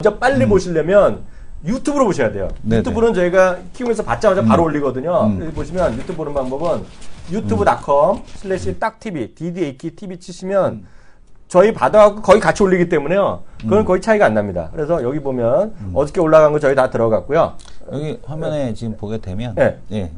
진짜 빨리 보시려면 유튜브로 보셔야 돼요. 네네. 유튜브는 저희가 키우면서 받자마자 바로 올리거든요. 여기 보시면 유튜브 보는 방법은 youtube.com/딱TV, DDAKTV 치시면 저희 받아갖고 거의 같이 올리기 때문에요. 그건 거의 차이가 안 납니다. 그래서 여기 보면 어저께 올라간 거 저희 다 들어갔고요. 여기 화면에 지금 보게 되면 네. 예.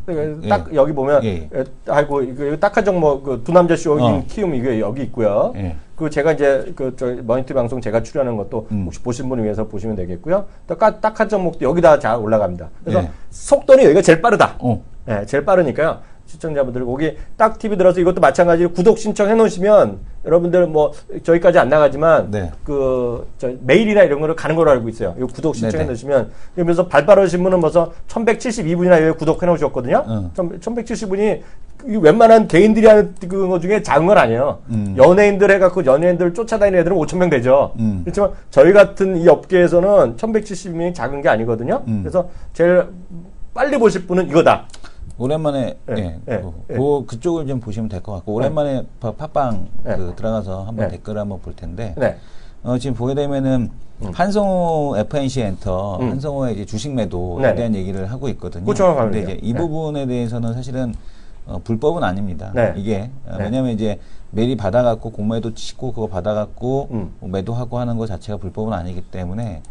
딱 여기 보면 예. 아이고 이거 딱한 종목 그 두 남자 쇼 키움 이게 여기 있고요. 예. 그 제가 이제 그 저 머니터리 방송 제가 출연한 것도 혹시 보신 분을 위해서 보시면 되겠고요. 또 딱한 종목도 여기다 잘 올라갑니다. 그래서 예. 속도는 여기가 제일 빠르다. 어. 네, 제일 빠르니까요. 시청자분들 거기 딱 TV 들어서 이것도 마찬가지로 구독 신청해 놓으시면 여러분들 뭐 저희까지 안 나가지만 네. 그 저 메일이나 이런 거를 가는 걸로 알고 있어요. 이 구독 신청해 네네. 놓으시면 그러면서 발빠르신 분은 벌써 1172분이나 여기 구독해 놓으셨거든요. 1170분이 웬만한 개인들이 하는 거 중에 작은 건 아니에요. 연예인들 해갖고 연예인들 쫓아다니는 애들은 5,000명 되죠. 그렇지만 저희 같은 이 업계에서는 1170명이 작은 게 아니거든요. 그래서 제일 빨리 보실 분은 이거다. 오랜만에 그쪽을 좀 보시면 될 것 같고 오랜만에 팟빵 그 들어가서 한번 댓글을 한번 볼 텐데 지금 보게 되면은 한성호 FNC 엔터 한성호의 이제 주식 매도에 대한 얘기를 하고 있거든요. 근데 이제 이 부분에 대해서는 사실은 불법은 아닙니다. 이게 왜냐면 이제 메일이 받아갖고 공매도 치고 그거 받아갖고 매도하고 하는 것 자체가 불법은 아니기 때문에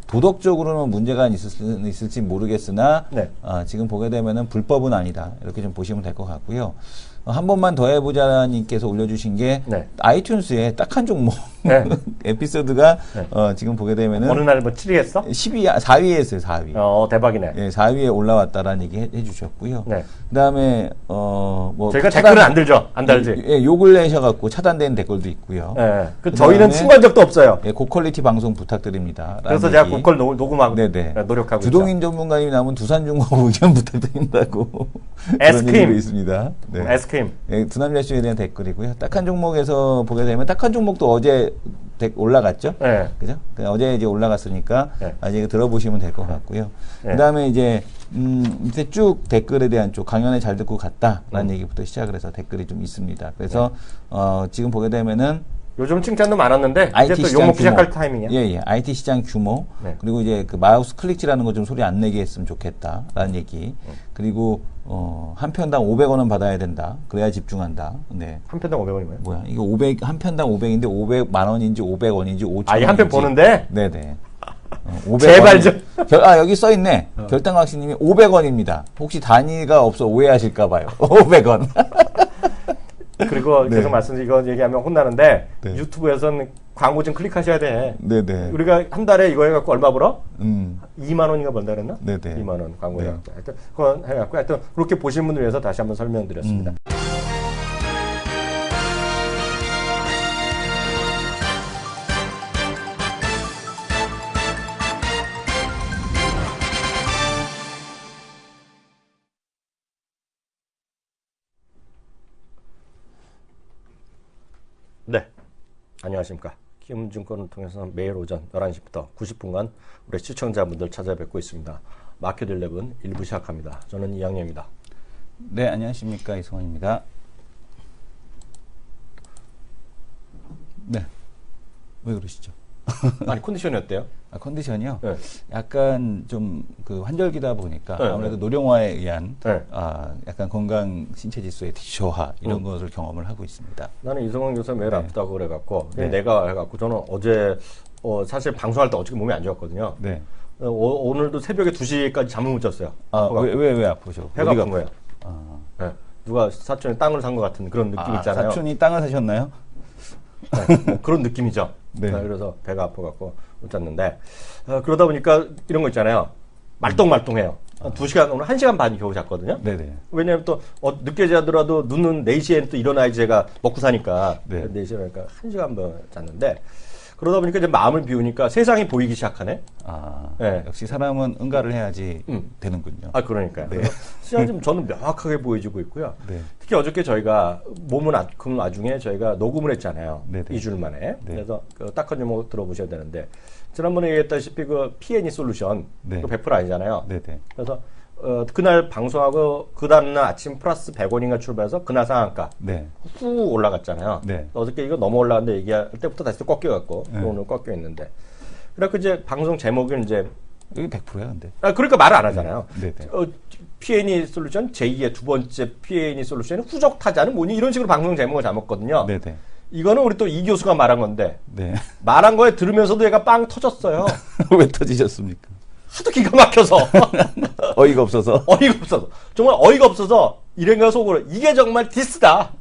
도덕적으로는 문제가 있을지 모르겠으나 지금 보게 되면은 불법은 아니다 이렇게 좀 보시면 될 것 같고요. 한 번만 더 해보자님께서 올려주신 게 아이튠스에 딱 한 종목 에피소드가 지금 보게 되면은 어느 날 뭐 7위 했어? 4위에 했어요. 4위. 대박이네. 예, 4위에 올라왔다라는 얘기 해주셨고요. 그다음에 뭐 저희가 댓글은 안 들죠, 안 달지. 예, 욕을 내셔갖고 차단된 댓글도 있고요. 저희는 신고한 적도 없어요. 예, 고퀄리티 방송 부탁드립니다. 그래서 제가 고퀄 녹음하고 노력하고 주동인 있죠. 전문가님이 나면 두산중공 의견 부탁드린다고 에스크림 있습니다. 네. 에스크림. 예, 두남자쇼에 대한 댓글이고요. 딱 한 종목에서 보게 되면 딱 한 종목도 어제 올라갔죠. 그죠? 어제 이제 올라갔으니까 아직 들어보시면 될 것 같고요. 그다음에 이제 밑에 쭉 댓글에 대한 쪽 강연에 잘 듣고 갔다라는 얘기부터 시작을 해서 댓글이 좀 있습니다. 그래서 지금 보게 되면은 요즘 칭찬도 많았는데 IT 이제 또 시장 욕먹기 규모. 시작할 타이밍이야. 예. IT 시장 규모. 그리고 이제 그 마우스 클릭지라는 거 좀 소리 안 내게 했으면 좋겠다라는 얘기. 그리고 한 편당 500원은 받아야 된다. 그래야 집중한다. 네. 한 편당 500원이면 뭐야? 이거 500 한 편당 500인데 500만 원인지 500원인지 5천 원. 이 한 편 보는데? 네네. 500원. 제발 좀. 여기 써 있네. 결당학신님이 500원입니다. 혹시 단위가 없어 오해하실까 봐요. 500원. 그리고 계속 이거 얘기하면 혼나는데 유튜브에서는 광고 좀 클릭하셔야 돼. 네네. 우리가 한 달에 이거 해갖고 얼마 벌어? 2만 원인가 번다 그랬나? 네네. 2만 원 광고 해갖고. 하여튼 그건 해갖고 하여튼 그렇게 보신 분들 위해서 다시 한번 설명드렸습니다. 네. 안녕하십니까. 키움증권을 통해서 매일 오전 11시부터 90분간 우리 시청자분들 찾아뵙고 있습니다. 마켓 11 1부 시작합니다. 저는 이양영입니다. 네, 안녕하십니까. 이승원입니다. 네. 왜 그러시죠? 아니, 컨디션이 어때요? 컨디션이요? 네. 약간 좀 그 환절기다 보니까 아무래도 노령화에 의한 약간 건강 신체 지수의 저하 이런 것을 경험을 하고 있습니다. 나는 이성원 교수 매일 아프다고 그래갖고 내가 해갖고 저는 어제 사실 방송할 때 어저께 몸이 안 좋았거든요. 오늘도 새벽에 2시까지 잠을 못 잤어요. 왜 아프셔? 배가 아픈 거예요. 누가 사촌에 땅을 산 것 같은 그런 느낌 있잖아요. 사촌이 땅을 사셨나요? 뭐 그런 느낌이죠. 그래서 배가 아파갖고 못 잤는데 그러다 보니까 이런 거 있잖아요. 말똥말똥해요. 2시간, 오늘 1시간 반 겨우 잤거든요. 왜냐면 또 늦게 자더라도 눈은 4시엔 또 일어나야지 제가 먹고 사니까 4시에 그러니까 1시간 반 잤는데 그러다 보니까 이제 마음을 비우니까 세상이 보이기 시작하네. 역시 사람은 응가를 해야지 되는군요. 그러니까요. 시장이 좀 저는 명확하게 보여지고 있고요. 특히 어저께 저희가 몸은 그 와중에 저희가 녹음을 했잖아요. 2주일 만에. 그래서 그 딱한 제목 들어보셔야 되는데 지난번에 얘기했다시피 그 P&E 솔루션 그 100% 아니잖아요. 그래서 그날 방송하고 그 다음날 아침 플러스 100원인가 출발해서 그날 상한가 후 올라갔잖아요. 어저께 이거 너무 올라갔는데 얘기할 때부터 다시 또 꺾여갖고 오늘 꺾여 있는데 그래서 이제 방송 제목은 이제 여기 100%야, 근데. 그러니까 말을 안 하잖아요. 네. P&E 솔루션 제2의 두 번째 P&E 솔루션은 후적 타자는 뭐니 이런 식으로 방송 제목을 잡았거든요. 네. 이거는 우리 또 이 교수가 말한 건데 네. 말한 거에 들으면서도 얘가 빵 터졌어요. 왜 터지셨습니까? 하도 기가 막혀서 어이가 없어서 정말 어이가 없어서 이ren가 속으로 이게 정말 디스다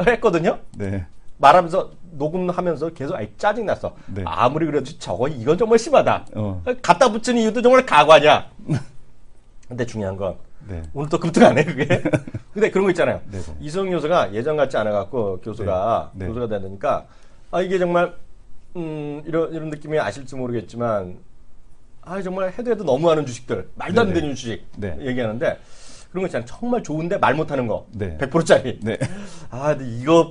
했거든요. 네. 말하면서 녹음하면서 계속 짜증 났어. 네. 아무리 그래도 이건 정말 심하다. 갖다 붙인 이유도 정말 가관이야. 근데 중요한 건 네. 오늘 또 급등하네 그게. 근데 그런 거 있잖아요. 네. 이성 교수가 예전 같지 않아 갖고 교수가 되니까 이게 정말 이런 느낌이 아실지 모르겠지만 정말 해도 너무하는 주식들 말도 안 되는 주식 얘기하는데 그런 거 있잖아요. 정말 좋은데 말 못하는 거. 100%짜리. 네. 근데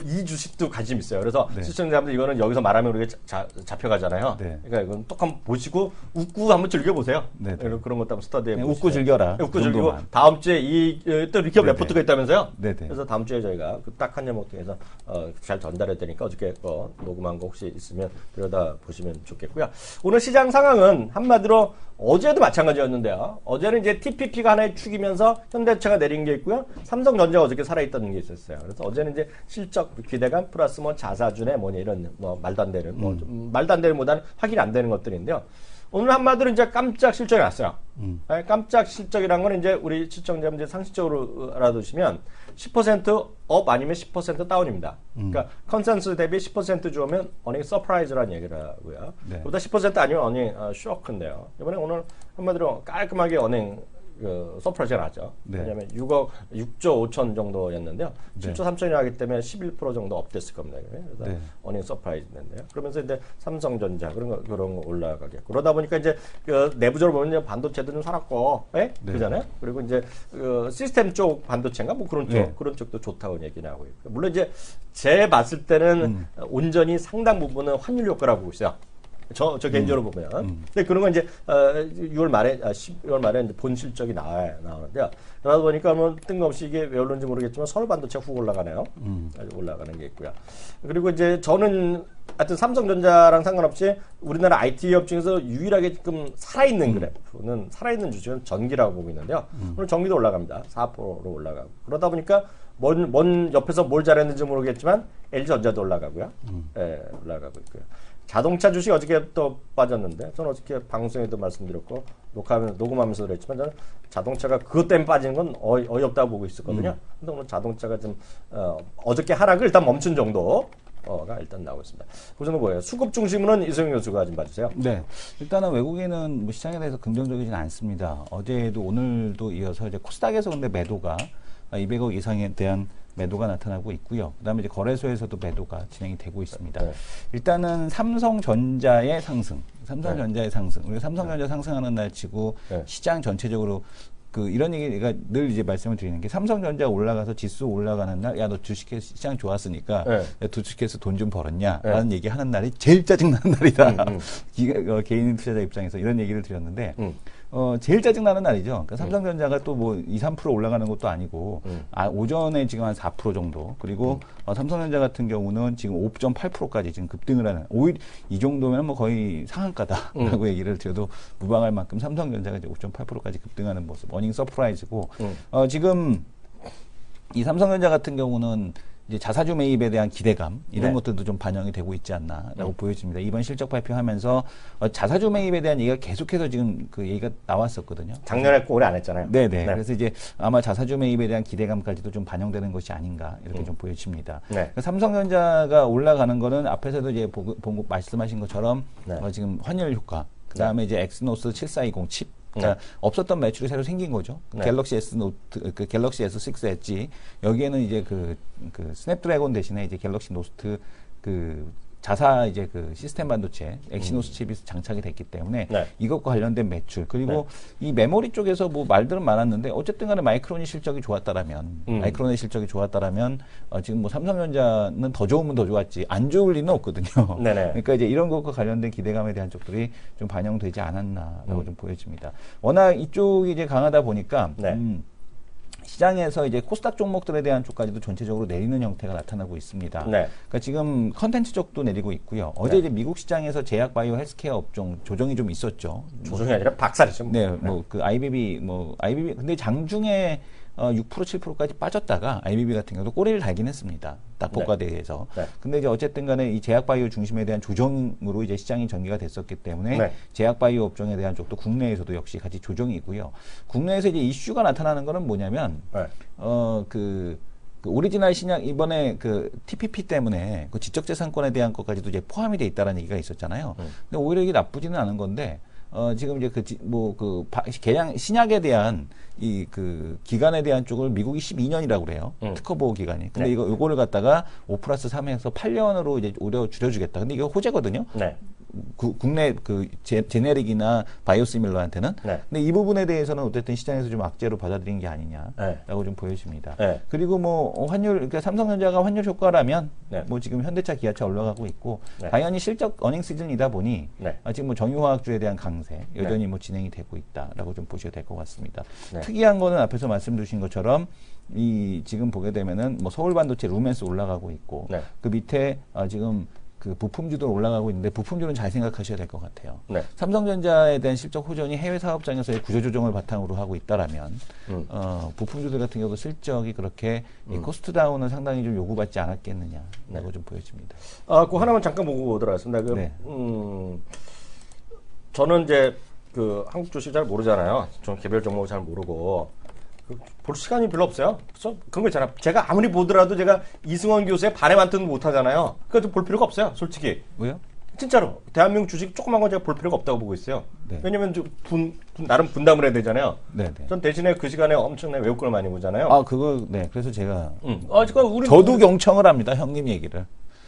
이 주식도 관심 있어요. 그래서 시청자분들 이거는 여기서 말하면 우리가 잡혀가잖아요. 그러니까 이건 또 한번 보시고 웃고 한번 즐겨보세요. 그런 것도 한번 스터디해 보시죠. 웃고 즐겨라. 웃고 즐기고 다음 주에 또 리캡 레포트가 있다면서요? 그래서 다음 주에 저희가 딱 한 제목 통해서 잘 전달해 드리니까 어저께 녹음한 거 혹시 있으면 들여다 보시면 좋겠고요. 오늘 시장 상황은 한마디로 어제도 마찬가지였는데요. 어제는 이제 TPP가 하나의 축이면서 현대차가 내린 게 있고요. 삼성전자가 어저께 살아있던 게 있었어요. 그래서 어제는 이제 실적 기대감 플러스 자사주네 이런 말도 안 되는 말도 안 되는 보다는 확인이 안 되는 것들인데요. 오늘 한마디로 이제 깜짝 실적이 났어요. 깜짝 실적이란 건 이제 우리 시청자분들 상식적으로 알아두시면 10% 업 아니면 10% 다운입니다. 그러니까 컨센서스 대비 10% 주면 어닝 서프라이즈라는 얘기를 하고요. 보다 10% 아니면 어닝 쇼크인데요. 이번에 오늘 한마디로 깔끔하게 어닝 서프라이즈가 나죠. 왜냐하면 6조 5천 정도였는데요. 7조 3천이 나기 때문에 11% 정도 업됐을 겁니다. 그래서 어닝 서프라이즈인데요. 그러면서 이제 삼성전자 그런 거 올라가겠고 그러다 보니까 이제 내부적으로 보면 이제 반도체도 좀 살았고, 그잖아요. 그리고 이제 시스템 쪽 반도체인가 그런 쪽도 좋다고 얘기 나오고 있고 물론 이제 제 봤을 때는 온전히 상당 부분은 환율 효과라고 보고 있어요. 저 개인적으로 보면. 근데 그런 건 이제 6월 말에 10월 말에 이제 본 실적이 나오는데요. 그러다 보니까 뜬금없이 이게 왜 올랐는지 모르겠지만 서울 반도체 훅 올라가네요. 아주 올라가는 게 있고요. 그리고 이제 저는 하여튼 삼성전자랑 상관없이 우리나라 IT 업 중에서 유일하게 지금 살아있는 그래프는 살아있는 주식은 전기라고 보고 있는데요. 오늘 전기도 올라갑니다. 4%로 올라가고. 그러다 보니까 옆에서 뭘 잘했는지 모르겠지만 LG전자도 올라가고요. 올라가고 있고요. 자동차 주식 어저께 또 빠졌는데 저는 어저께 방송에도 말씀드렸고 녹음하면서 그랬지만 저는 자동차가 그것 때문에 빠지는 건 어이없다고 보고 있었거든요. 근데 오늘 자동차가 좀 어저께 하락을 일단 멈춘 정도가 일단 나오고 있습니다. 그 정도 뭐예요? 수급 중심으로는 이성윤 교수가 좀 봐주세요. 네, 일단은 외국인은 시장에 대해서 긍정적이진 않습니다. 어제도 오늘도 이어서 이제 코스닥에서 근데 매도가 200억 이상에 대한 매도가 나타나고 있고요. 그다음에 이제 거래소에서도 매도가 진행이 되고 있습니다. 일단은 삼성전자의 상승, 우리가 삼성전자 상승하는 날 치고 시장 전체적으로 이런 얘기가 늘 이제 말씀을 드리는 게 삼성전자 올라가서 지수 올라가는 날, 야, 너 주식해서 시장 좋았으니까 야, 주식해서 돈 좀 벌었냐? 라는 얘기 하는 날이 제일 짜증나는 날이다. 개인 투자자 입장에서 이런 얘기를 드렸는데, 제일 짜증나는 날이죠. 그러니까 삼성전자가 또 2, 3% 올라가는 것도 아니고, 오전에 지금 한 4% 정도, 그리고 삼성전자 같은 경우는 지금 5.8%까지 지금 급등을 하는, 오히려 이 정도면 거의 상한가다라고 얘기를 드려도 무방할 만큼 삼성전자가 이제 5.8%까지 급등하는 모습, 어닝 서프라이즈고, 지금 이 삼성전자 같은 경우는 이제 자사주 매입에 대한 기대감 이런 것들도 좀 반영이 되고 있지 않나라고 보여집니다. 이번 실적 발표하면서 자사주 매입에 대한 얘기가 계속해서 지금 얘기가 나왔었거든요. 작년에 올해 안 했잖아요. 네네. 그래서 이제 아마 자사주 매입에 대한 기대감까지도 좀 반영되는 것이 아닌가 이렇게 좀 보여집니다. 그러니까 삼성전자가 올라가는 거는 앞에서도 이제 말씀하신 것처럼 지금 환율 효과, 그 다음에 이제 엑스노스 7420 칩. 그러니까 없었던 매출이 새로 생긴 거죠. 갤럭시 S 노트, 갤럭시 S6 엣지 여기에는 이제 스냅드래곤 대신에 이제 갤럭시 노트 자사 이제 시스템 반도체 엑시노스 칩이 장착이 됐기 때문에 이것과 관련된 매출 그리고 이 메모리 쪽에서 말들은 많았는데 어쨌든 간에 마이크론의 실적이 좋았다라면 지금 삼성전자는 더 좋으면 더 좋았지 안 좋을 리는 없거든요. 그러니까 이제 이런 것과 관련된 기대감에 대한 쪽들이 좀 반영되지 않았나라고 좀 보여집니다. 워낙 이쪽이 이제 강하다 보니까 시장에서 이제 코스닥 종목들에 대한 쪽까지도 전체적으로 내리는 형태가 나타나고 있습니다. 네. 그러니까 지금 컨텐츠 쪽도 내리고 있고요. 어제 이제 미국 시장에서 제약 바이오 헬스케어 업종 조정이 좀 있었죠. 조정이 아니라 박살이죠. 네, 뭐 그 IBB 근데 장중에 6% 7%까지 빠졌다가 IBB 같은 경우도 꼬리를 달긴 했습니다. 낙폭과 대해서. 네. 근데 이제 어쨌든 간에 이 제약 바이오 중심에 대한 조정으로 이제 시장이 전개가 됐었기 때문에 네. 제약 바이오 업종에 대한 쪽도 국내에서도 역시 같이 조정이고요. 국내에서 이제 이슈가 나타나는 거는 뭐냐면 네. 그 오리지널 신약 이번에 그 TPP 때문에 그 지적재산권에 대한 것까지도 이제 포함이 돼 있다라는 얘기가 있었잖아요. 근데 오히려 이게 나쁘지는 않은 건데 지금 이제 개량 신약에 대한 그 기간에 대한 쪽을 미국이 12년이라고 그래요. 특허 보호 기간이. 근데 네. 요거를 갖다가 5+3에서 8년으로 이제 오히려 줄여주겠다. 근데 이거 호재거든요. 네. 국내 제네릭이나 바이오시밀러한테는. 네. 근데 이 부분에 대해서는 어쨌든 시장에서 좀 악재로 받아들인 게 아니냐라고 네. 좀 보여집니다. 네. 그리고 뭐 환율, 그러니까 삼성전자가 환율 효과라면 네. 뭐 지금 현대차, 기아차 올라가고 있고 네. 당연히 실적 어닝 시즌이다 보니 네. 지금 뭐 정유화학주에 대한 강세 여전히 네. 뭐 진행이 되고 있다라고 좀 보셔도 될 것 같습니다. 네. 특이한 거는 앞에서 말씀 주신 것처럼 지금 보게 되면은 뭐 서울 반도체 루멘스 올라가고 있고 네. 그 밑에 지금 그 부품주도 올라가고 있는데 부품주는 잘 생각하셔야 될 것 같아요. 네. 삼성전자에 대한 실적 호전이 해외 사업장에서의 구조조정을 바탕으로 하고 있다라면 부품주들 같은 경우도 실적이 그렇게 이 코스트 다운은 상당히 좀 요구받지 않았겠느냐라고 네. 좀 보여집니다. 그 하나만 잠깐 보고 들어갔습니다. 네. 저는 이제 그 한국 주식 잘 모르잖아요. 좀 개별 종목을 잘 모르고. 볼 시간이 별로 없어요. 그래서 그런 거 있잖아요. 제가 아무리 보더라도 제가 이승원 교수의 반에만 뜻은 못 하잖아요. 그래서 볼 필요가 없어요. 솔직히. 왜요? 진짜로. 대한민국 주식 조그만 건 제가 볼 필요가 없다고 보고 있어요. 네. 왜냐면 나름 분담을 해야 되잖아요. 네. 전 대신에 그 시간에 엄청나게 외국권을 많이 보잖아요. 네. 그래서 제가. 저도 경청을 합니다. 형님 얘기를.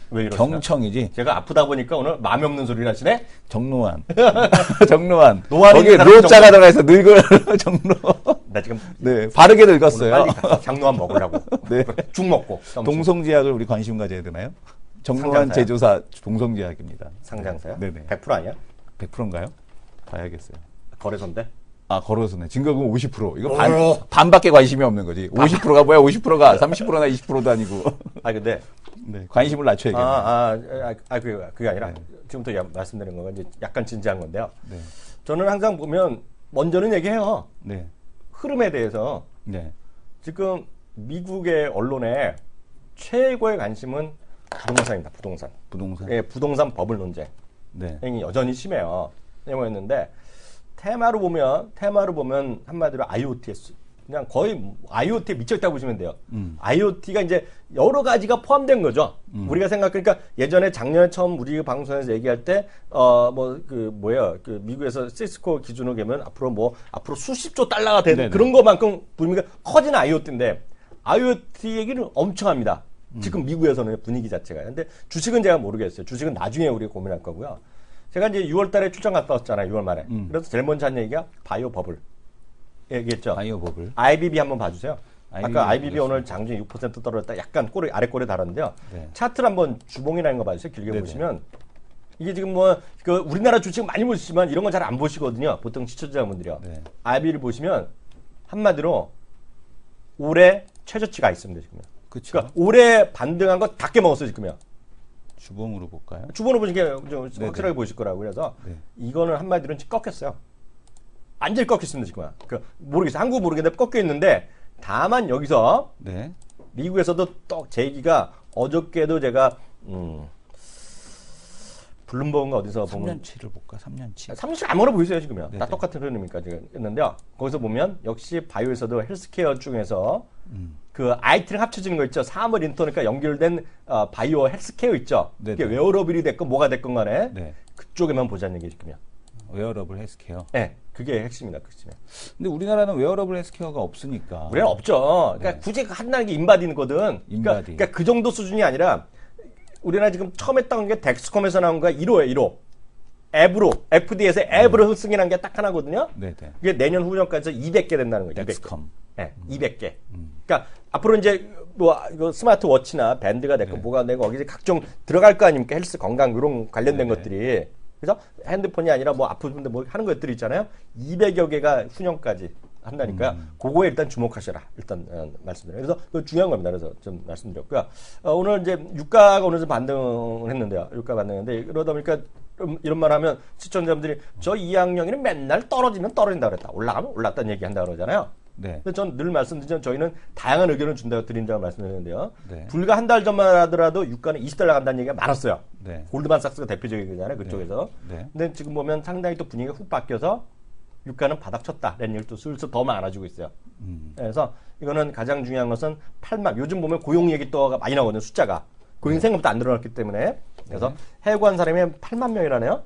왜 이러시나? 경청이지. 제가 아프다 보니까 오늘 마음이 없는 소리를 하시네? 정노환. 정노환. 노환이 거기에 노자가 들어가서 정노. 나 지금. 네. 바르게 늙었어요. 빨리 장노환 먹으려고. 네. 죽 먹고. 동성제약을 우리 관심 가져야 되나요? 정노환 제조사 동성제약입니다. 상장사요? 네네. 100% 아니야? 100%인가요? 봐야겠어요. 거래소인데? 거래소네. 증거금 50%. 이거 반밖에 관심이 없는 거지. 50%가 뭐야? 50%가 30%나 20%도 아니고. 근데. 네. 관심을 낮춰야겠네요. 그게 아니라, 네. 지금부터 말씀드리는 건 이제 약간 진지한 건데요. 네. 저는 항상 보면, 먼저는 얘기해요. 네. 흐름에 대해서. 네. 지금 미국의 언론에 최고의 관심은 부동산입니다. 부동산. 예, 부동산 버블 논쟁. 네. 여전히 심해요. 뭐였는데, 테마로 보면 한마디로 IoTS. 그냥 거의 IoT에 미쳐있다고 보시면 돼요. IoT가 이제 여러 가지가 포함된 거죠. 우리가 그러니까 예전에 작년에 처음 우리 방송에서 얘기할 때, 미국에서 시스코 기준으로 보면 앞으로 수십조 달러가 되는 네네. 그런 것만큼 분위기가 커지는 IoT인데, IoT 얘기는 엄청 합니다. 지금 미국에서는 분위기 자체가. 근데 주식은 제가 모르겠어요. 주식은 나중에 우리가 고민할 거고요. 제가 이제 6월 달에 출장 갔다 왔잖아요. 6월 말에. 그래서 제일 먼저 한 얘기가 바이오 버블. 얘기했죠. 바이오 버블. IBB 한번 봐주세요. 아까 IBB 오늘 장중에 6% 떨어졌다. 약간 아래꼬리 다른데요. 네. 차트를 한번 주봉이라는 거 봐주세요. 길게 네네. 보시면. 이게 지금 우리나라 주식 많이 보시지만 이런 건 잘 안 보시거든요. 보통 시청자분들이요. 네. IBB를 보시면 한마디로 올해 최저치가 있습니다. 지금. 그러니까 올해 반등한 거 다 깨먹었어요. 지금요. 주봉으로 볼까요? 주봉으로 보시면 좀 확실하게 보실 거라고. 그래서 이거는 한마디로 꺾였어요. 완전히 꺾였습니다, 지금. 모르겠어요. 한국 모르겠는데 꺾여 있는데, 다만 여기서, 미국에서도 제 얘기가 어저께도 제가, 블룸버그인가 어디서 보면. 3년치를 볼까? 3년치. 3년치 아무나 보이세요, 지금요. 다 똑같은 흐름이니까 지금 했는데요. 거기서 보면, 역시 바이오에서도 헬스케어 중에서, 그 IT랑 합쳐지는 거 있죠. 사물 인터넷과 연결된 바이오 헬스케어 있죠. 그게 웨어러블이 됐건 뭐가 됐건 간에, 그쪽에만 보자는 얘기 지금요. 웨어러블 헬스케어. 네, 그게 핵심이다, 그렇죠. 근데 우리나라는 웨어러블 헬스케어가 없으니까. 우리는 없죠. 그러니까 굳이 한다는 게 인바디거든. 그러니까 그 정도 수준이 아니라 우리나라 지금 처음 했던 게 덱스컴에서 나온 거가 1호예요, 1호. 앱으로 FDA에서 앱으로 승인한 게 딱 하나거든요. 그게 내년 후년까지 200개 된다는 거예요. 덱스컴. 네, 200개. 그러니까 앞으로 이제 이거 스마트워치나 밴드가 됐고 뭐가 되고 거기 각종 들어갈 거 아닙니까? 헬스 건강 이런 관련된 것들이. 그래서 핸드폰이 아니라 아프는데 하는 것들이 있잖아요. 200여 개가 후년까지 한다니까 그거에 일단 주목하셔라. 일단 말씀드려요. 그래서 그 중요한 겁니다. 그래서 좀 말씀드렸고요. 오늘 이제 유가가 오늘 좀 반등을 했는데요. 유가 반등했는데 그러다 보니까 이런 말 하면 시청자분들이 저 이학영이는 맨날 떨어지면 떨어진다 그랬다. 올라가면 올랐다는 얘기 한다 그러잖아요. 네. 근데 전 늘 말씀드리지만 저희는 다양한 의견을 드린다고 말씀드렸는데요. 네. 불과 한 달 전만 하더라도 유가는 20달러 간다는 얘기가 많았어요. 네. 골드만삭스가 대표적이잖아요. 그쪽에서. 네. 근데 지금 보면 상당히 또 분위기가 훅 바뀌어서 유가는 바닥쳤다. 라는 얘기를 또 슬슬 더 많아지고 있어요. 그래서 이거는 가장 중요한 것은 8만. 요즘 보면 고용 얘기 또 많이 나오거든요. 숫자가. 고용이 생각보다 안 늘어났기 때문에. 그래서 해고한 사람이 8만 명이라네요.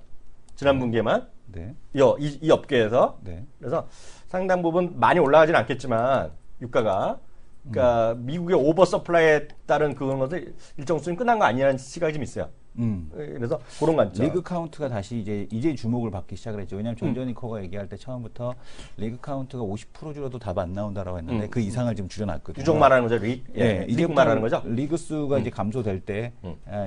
지난 분기에만. 네. 이 업계에서. 네. 그래서 상당 부분 많이 올라가진 않겠지만 유가가 그러니까 미국의 오버 서플라이에 따른 그런 것을 일정 수준 끝난 거 아니라는 시각이 좀 있어요. 그래서 그런 관점. 리그 카운트가 다시 이제 주목을 받기 시작을 했죠. 왜냐하면 존저니커가 얘기할 때 처음부터 리그 카운트가 50% 줄어도 답 안 나온다라고 했는데 그 이상을 지금 줄여놨거든요. 유족 말하는 거죠, 이제 말하는 거죠. 리그 수가 이제 감소될 때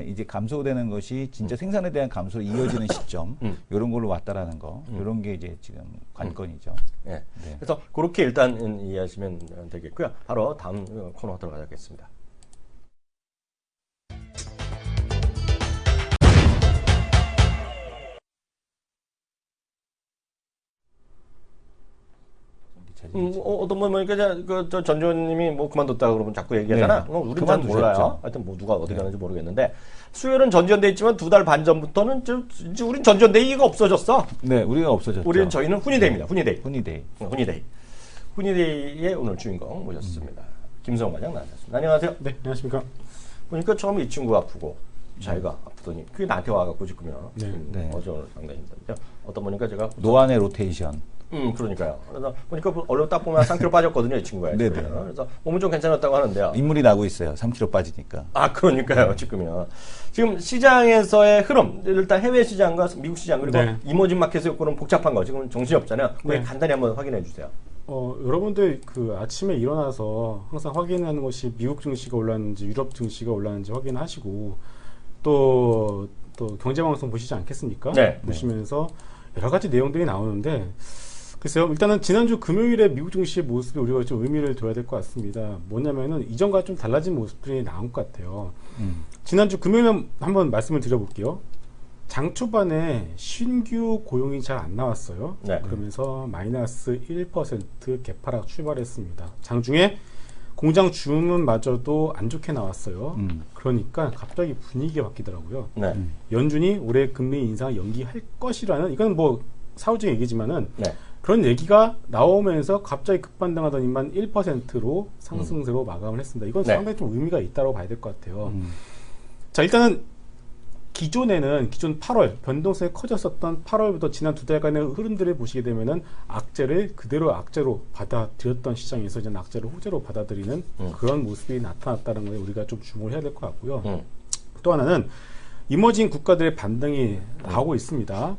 이제 감소되는 것이 진짜 생산에 대한 감소로 이어지는 시점 이런 걸로 왔다라는 거 이런 게 이제 지금 관건이죠. 네. 그래서 그렇게 일단 이해하시면 되겠고요. 바로 다음 코너 들어가겠습니다. 어떤 분 보니까 저 전조님이 뭐 그만뒀다 그러면 자꾸 얘기하잖아. 우리는 잘 몰라요. 하여튼 뭐 누가 어디 가는지 모르겠는데 수요일은 전지현대 있지만 2달 반 전부터는 이제 우린 전지현대가 없어졌어. 네, 우리가 없어졌죠. 저희는 훈이데이입니다. 훈이데이. 훈이데이. 훈이데이의 오늘 주인공 모셨습니다. 김성호 과장 나와주셨습니다. 안녕하세요. 네, 안녕하십니까. 보니까 처음에 이 친구가 아프고 자기가 아프더니 그게 나한테 와갖고 지금요. 어제 오늘 상당히 힘든데요. 어떤 분이니까 제가 노안의 로테이션. 그러니까요. 그래서 보니까 얼른 딱 보면 3kg 빠졌거든요, 이 친구가. 네네. 그래서 몸은 좀 괜찮았다고 하는데요. 인물이 나고 있어요. 3kg 빠지니까. 그러니까요, 지금요. 지금 시장에서의 흐름, 일단 해외 시장과 미국 시장 그리고 이머징 마켓의 요건은 복잡한 거 지금 정신이 없잖아요. 그거 간단히 한번 확인해 주세요. 여러분들 그 아침에 일어나서 항상 확인하는 것이 미국 증시가 올랐는지 유럽 증시가 올랐는지 확인하시고 또 경제방송 보시지 않겠습니까? 네. 보시면서 여러 가지 내용들이 나오는데 글쎄요. 일단은 지난주 금요일에 미국 증시의 모습이 우리가 좀 의미를 둬야 될 것 같습니다. 뭐냐면은 이전과 좀 달라진 모습들이 나온 것 같아요. 지난주 금요일에 한번 말씀을 드려볼게요. 장 초반에 신규 고용이 잘 안 나왔어요. 네. 그러면서 마이너스 1% 개파락 출발했습니다. 장중에 공장 주문마저도 안 좋게 나왔어요. 그러니까 갑자기 분위기가 바뀌더라고요. 네. 연준이 올해 금리 인상을 연기할 것이라는 이건 뭐 사후적인 얘기지만은 그런 얘기가 나오면서 갑자기 급반등하더니만 1%로 상승세로 마감을 했습니다. 이건 상당히 좀 의미가 있다고 봐야 될 것 같아요. 자, 일단은 기존 8월 변동성이 커졌었던 8월부터 지난 2달간의 흐름들을 보시게 되면은 악재를 그대로 악재로 받아들였던 시장에서 이제 악재를 호재로 받아들이는 그런 모습이 나타났다는 걸 우리가 좀 주목을 해야 될 것 같고요. 또 하나는 이머징 국가들의 반등이 나오고 있습니다.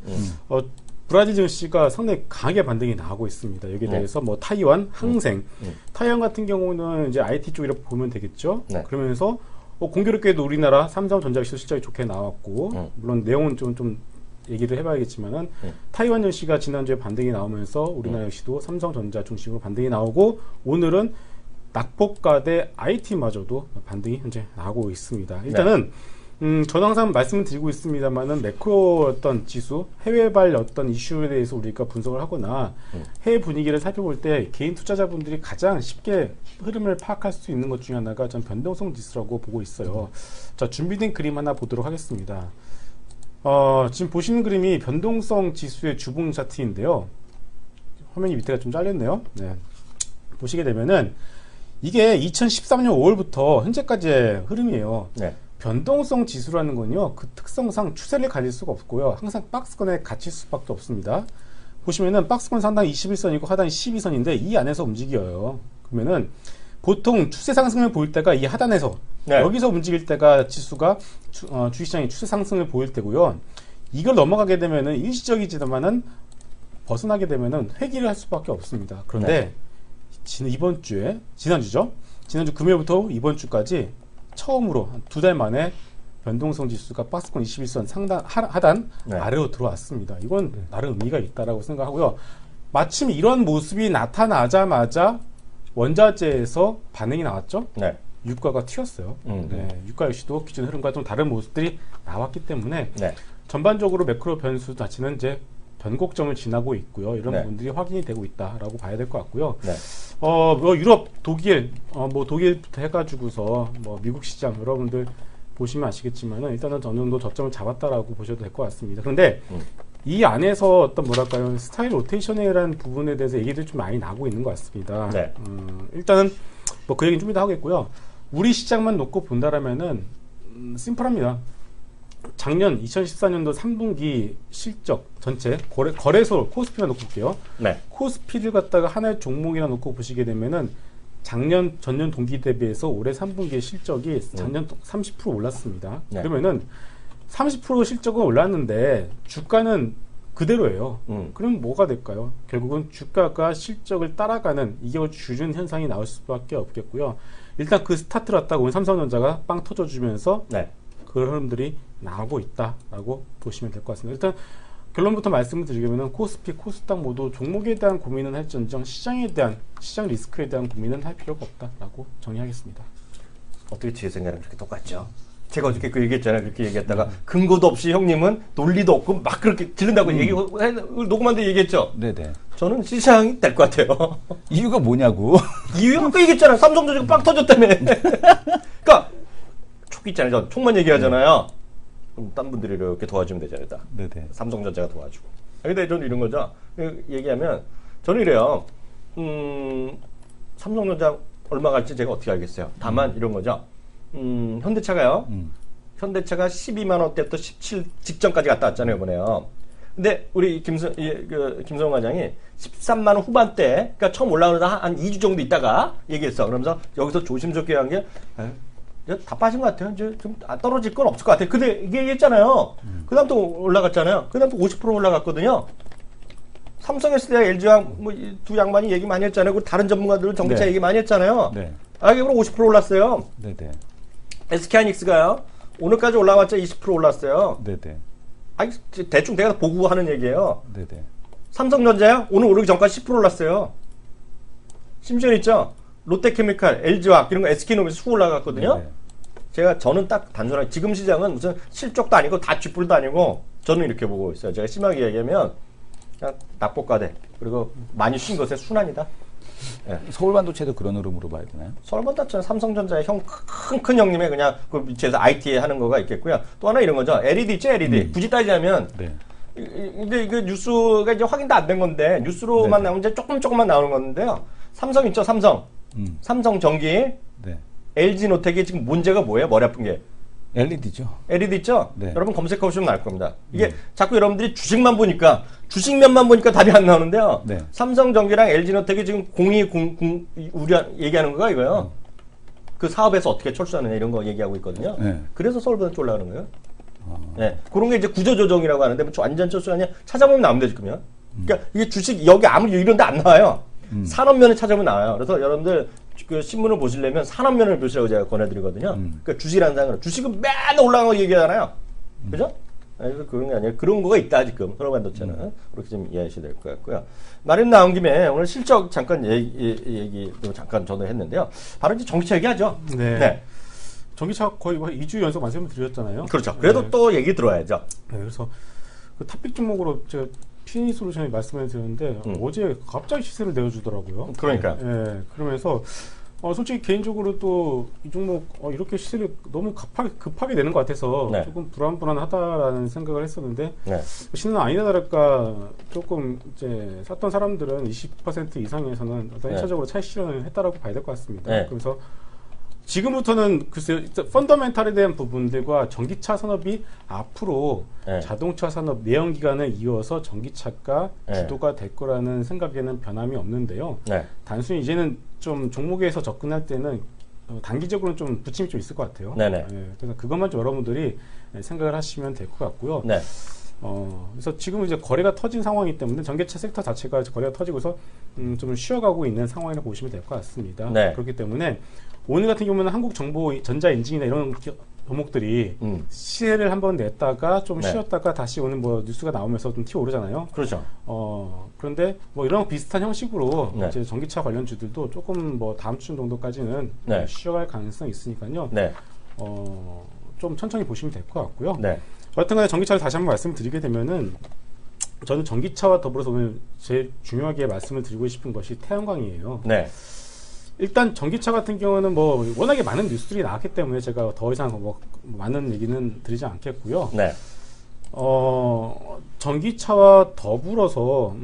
브라질 증시가 상당히 강하게 반등이 나오고 있습니다. 여기에 대해서 뭐 타이완, 항생, 타이완 같은 경우는 이제 IT 쪽이라고 보면 되겠죠. 그러면서 공교롭게도 우리나라 삼성전자 실적이 좋게 나왔고 물론 내용은 좀 얘기를 해봐야겠지만은 타이완 증시가 지난주에 반등이 나오면서 우리나라 역시도 삼성전자 중심으로 반등이 나오고 오늘은 낙폭과대 IT마저도 반등이 현재 나오고 있습니다. 일단은 저는 항상 말씀을 드리고 있습니다만은 매크로 어떤 지수, 해외발 어떤 이슈에 대해서 우리가 분석을 하거나 해외 분위기를 살펴볼 때 개인 투자자분들이 가장 쉽게 흐름을 파악할 수 있는 것 중에 하나가 전 변동성 지수라고 보고 있어요. 자, 준비된 그림 하나 보도록 하겠습니다. 지금 보시는 그림이 변동성 지수의 주봉 차트인데요. 화면이 밑에가 좀 잘렸네요. 네. 보시게 되면은 이게 2013년 5월부터 현재까지의 흐름이에요. 변동성 지수라는 건요, 그 특성상 추세를 가질 수가 없고요. 항상 박스권에 갇힐 수밖에 없습니다. 보시면은 박스권 상단 21선이고 하단 12선인데 이 안에서 움직여요. 그러면은 보통 추세 상승을 보일 때가 이 하단에서 여기서 움직일 때가 지수가 주식시장이 추세 상승을 보일 때고요. 이걸 넘어가게 되면은 일시적이지만은 벗어나게 되면은 회귀를 할 수밖에 없습니다. 그런데 이번 주에 지난주 금요일부터 이번 주까지 처음으로 한 2달 만에 변동성 지수가 박스권 21선 상단 하단 아래로 들어왔습니다. 이건 나름 의미가 있다라고 생각하고요. 마침 이런 모습이 나타나자마자 원자재에서 반응이 나왔죠. 네. 유가가 튀었어요. 네, 유가 역시도 기존 흐름과 좀 다른 모습들이 나왔기 때문에 네. 전반적으로 매크로 변수 자체는 이제 변곡점을 지나고 있고요. 이런 네. 부분들이 확인이 되고 있다라고 봐야 될 것 같고요. 네. 뭐 유럽, 독일, 뭐 독일부터 해가지고서 뭐 미국 시장 여러분들 보시면 아시겠지만은 일단은 어느 정도 저점을 잡았다라고 보셔도 될 것 같습니다. 그런데 이 안에서 어떤 뭐랄까요 스타일 로테이션이라는 부분에 대해서 얘기들이 좀 많이 나오고 있는 것 같습니다. 네. 일단은 뭐 그 얘기는 좀 이따 하겠고요. 우리 시장만 놓고 본다라면은 심플합니다. 작년 2014년도 3분기 실적 전체 거래소 코스피만 놓고 볼게요. 네. 코스피를 갖다가 하나의 종목이나 놓고 보시게 되면은 작년 전년 동기 대비해서 올해 3분기의 실적이 작년 30% 올랐습니다. 네. 그러면은 30% 실적은 올랐는데 주가는 그대로예요. 그럼 뭐가 될까요? 결국은 주가가 실적을 따라가는 이게 주준 현상이 나올 수밖에 없겠고요. 일단 그 스타트를 갖다가 오늘 삼성전자가 빵 터져주면서 네. 그런 흐름들이 나오고 있다라고 보시면 될 것 같습니다. 일단 결론부터 말씀을 드리자면 코스피, 코스닥 모두 종목에 대한 고민은 할지언정 시장 리스크에 대한 고민은 할 필요가 없다라고 정리하겠습니다. 어떻게 제 생각이랑 그렇게 똑같죠? 제가 어저께 그 얘기했잖아요. 그렇게 얘기했다가 근거도 없이 형님은 논리도 없고 막 그렇게 들른다고 녹음한 데 얘기했죠? 네네. 저는 시장이 될 것 같아요. 이유가 뭐냐고. 이유가 아까 얘기했잖아요. 삼성전자가 빵 터졌다며. 그러니까 촉 있잖아요. 촉만 얘기하잖아요. 그럼 딴 분들이 이렇게 도와주면 되잖아요. 다. 네네. 삼성전자가 도와주고. 근데 저는 이런 거죠. 얘기하면 저는 이래요. 삼성전자 얼마 갈지 제가 어떻게 알겠어요. 다만 이런 거죠. 현대차가요. 현대차가 12만 원대부터 17 직전까지 갔다 왔잖아요, 이번에요. 근데 우리 김성훈 과장이 13만 원 후반대, 그러니까 처음 올라오면서 한 2주 정도 있다가 얘기했어. 그러면서 여기서 조심스럽게 한 게 다 빠진 것 같아요. 이제 좀 떨어질 건 없을 것 같아요. 근데 이게 얘기했잖아요. 그 다음 또 올라갔잖아요. 그 다음 또 50% 올라갔거든요. 삼성 SDI, LG와 뭐 두 양반이 얘기 많이 했잖아요. 그리고 다른 전문가들은 전기차 네. 얘기 많이 했잖아요. 네. 이게 50% 올랐어요. 네네. SK하이닉스가요. 오늘까지 올라왔자 20% 올랐어요. 네네. 대충 내가 보고 하는 얘기예요. 네네. 삼성전자요. 오늘 오르기 전까지 10% 올랐어요. 심지어 있죠. 롯데케미칼, LG화학 이런 거 SK노미스 수 올라갔거든요. 네네. 저는 딱 단순하게 지금 시장은 무슨 실적도 아니고 다 쥐뿔도 아니고 저는 이렇게 보고 있어요. 제가 심하게 얘기하면 그냥 낙폭과대 그리고 많이 쉰 것의 순환이다. 네. 서울반도체도 그런 흐름으로 봐야 되나요? 서울반도체는 삼성전자의 큰 형님의 그냥 그 밑에서 IT에 하는 거가 있겠고요. 또 하나 이런 거죠. LED 있죠, LED. 굳이 따지자면. 네. 근데 그 뉴스가 이제 확인도 안 된 건데 뉴스로만 나오면 이제 조금만 나오는 건데요. 삼성 있죠, 삼성. 삼성전기. 네. LG노텍이 지금 문제가 뭐예요? 머리 아픈 게. LED죠. LED 있죠? 네. 여러분 검색해보시면 나올 겁니다. 이게 자꾸 여러분들이 주식만 보니까, 주식면만 보니까 답이 안 나오는데요. 네. 삼성전기랑 LG노텍이 지금 얘기하는 거가 이거예요. 그 사업에서 어떻게 철수하느냐 이런 거 얘기하고 있거든요. 네. 그래서 서울보다 올라가는 거예요. 네. 그런 게 이제 구조조정이라고 하는데, 뭐 완전 철수하냐? 찾아보면 나옵니다, 지금요. 그러니까 이게 주식, 여기 아무 이런 데 안 나와요. 산업면에 찾아보면 나와요. 그래서 여러분들 그 신문을 보시려면 산업면을 보시라고 제가 권해드리거든요. 그러니까 주식이라는 상으로 주식은 맨날 올라간 거 얘기하잖아요. 그죠? 그래서 그런 게 아니라 그런 거가 있다 지금 서울반도체는 그렇게 좀 이해하셔야 될 것 같고요. 말은 나온 김에 오늘 실적 잠깐 얘기도 잠깐 저도 했는데요. 바로 이제 전기차 얘기하죠. 네. 네. 전기차 거의 2주 연속 말씀을 드렸잖아요. 그렇죠. 그래도 네. 또 얘기 들어야죠. 네, 그래서 그 탑픽 종목으로 제가 피니솔루션이 말씀을 드렸는데 어제 갑자기 시세를 내어주더라고요. 그러니까. 네, 그러면서 솔직히 개인적으로 또 이 종목 이렇게 시세를 너무 급하게 내는 것 같아서 네. 조금 불안하다라는 생각을 했었는데 네. 신은 아니나 다를까 조금 이제 샀던 사람들은 20% 이상에서는 어떤 네. 1차적으로 차익 실현을 했다라고 봐야 될 것 같습니다. 네. 그래서 지금부터는 글쎄요, 펀더멘탈에 대한 부분들과 전기차 산업이 앞으로 네. 자동차 산업 내연기관을 이어서 전기차가 네. 주도가 될 거라는 생각에는 변함이 없는데요. 네. 단순히 이제는 좀 종목에서 접근할 때는 단기적으로는 좀 부침이 좀 있을 것 같아요. 네네. 그래서 그것만 좀 여러분들이 생각을 하시면 될 것 같고요. 네. 그래서 지금은 이제 거래가 터진 상황이기 때문에 전기차 섹터 자체가 거래가 터지고서 좀 쉬어가고 있는 상황이라고 보시면 될 것 같습니다. 네. 그렇기 때문에 오늘 같은 경우는 한국정보전자엔진이나 이런 종목들이 시세를 한번 냈다가 좀 네. 쉬었다가 다시 오늘 뭐 뉴스가 나오면서 좀 튀어오르잖아요. 그렇죠. 그런데 뭐 이런 비슷한 형식으로 네. 이제 전기차 관련주들도 조금 뭐 다음 주 정도까지는 네. 쉬어갈 가능성이 있으니까요. 네. 좀 천천히 보시면 될 것 같고요. 네. 여하튼간에 전기차를 다시 한번 말씀드리게 되면은 저는 전기차와 더불어서 오늘 제일 중요하게 말씀을 드리고 싶은 것이 태양광이에요. 네. 일단 전기차 같은 경우는 뭐 워낙에 많은 뉴스들이 나왔기 때문에 제가 더 이상 뭐 많은 얘기는 드리지 않겠고요. 네. 전기차와 더불어서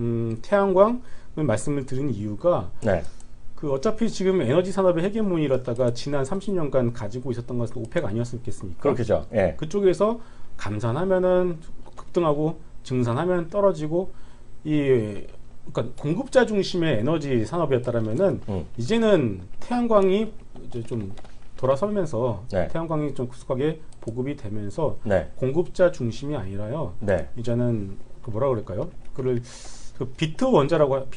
태양광을 말씀을 드린 이유가 네. 그 어차피 지금 에너지 산업의 헤게모니였다가 지난 30년간 가지고 있었던 것은 오펙 아니었겠습니까? 그렇겠죠. 예. 그쪽에서 감산하면은 급등하고 증산하면 떨어지고 그러니까 공급자 중심의 에너지 산업이었다라면은 이제는 태양광이 이제 좀 돌아서면서 네. 태양광이 좀 급속하게 보급이 되면서 네. 공급자 중심이 아니라요. 네. 이제는 그 뭐라 그럴까요? 그 비트 원자라고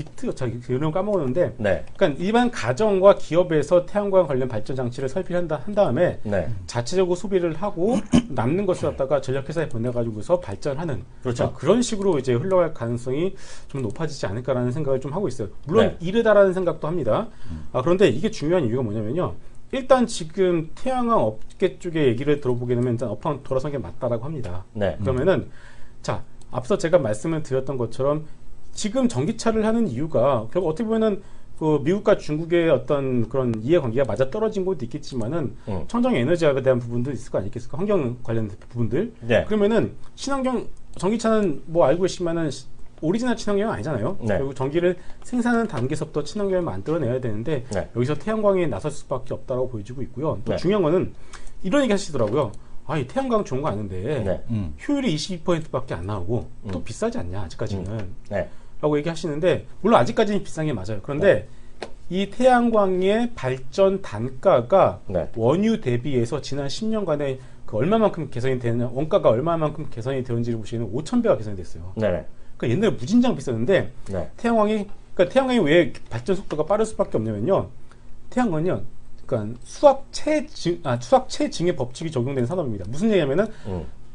이름 까먹었는데, 네. 그러니까 일반 가정과 기업에서 태양광 관련 발전 장치를 설비한 다음에 네. 자체적으로 소비를 하고 남는 것을 갖다가 전력회사에 보내가지고서 발전하는 그렇죠. 그런 식으로 이제 흘러갈 가능성이 좀 높아지지 않을까라는 생각을 좀 하고 있어요. 물론 네. 이르다라는 생각도 합니다. 그런데 이게 중요한 이유가 뭐냐면요. 일단 지금 태양광 업계 쪽의 얘기를 들어보게 되면 일단 업황 돌아선 게 맞다라고 합니다. 네. 그러면은 자 앞서 제가 말씀을 드렸던 것처럼 지금 전기차를 하는 이유가 결국 어떻게 보면은 그 미국과 중국의 어떤 그런 이해관계가 맞아 떨어진 것도 있겠지만은 청정 에너지에 대한 부분도 있을 거 아니겠습니까? 환경 관련 부분들. 네. 그러면은 친환경 전기차는 뭐 알고 계시면은 오리지널 친환경은 아니잖아요. 네. 결국 전기를 생산하는 단계에서부터 친환경을 만들어내야 되는데 네. 여기서 태양광에 나설 수밖에 없다고 보여지고 있고요. 또 네. 중요한 거는 이런 얘기 하시더라고요. 이 태양광 좋은 거 아는데 네. 효율이 22%밖에 안 나오고 또 비싸지 않냐 아직까지는. 네. 라고 얘기하시는데 물론 아직까지는 비싼 게 맞아요. 그런데 이 태양광의 발전 단가가 네. 원유 대비해서 지난 10년간에 그 얼마만큼 개선이 되는 원가가 얼마만큼 개선이 되는지를 보시면 5,000배가 개선이 됐어요. 네. 그러니까 옛날에 무진장 비쌌는데 네. 태양광이 왜 발전 속도가 빠를 수밖에 없냐면요. 태양광은요. 그러니까 수학 체증의 법칙이 적용되는 산업입니다. 무슨 얘기냐면은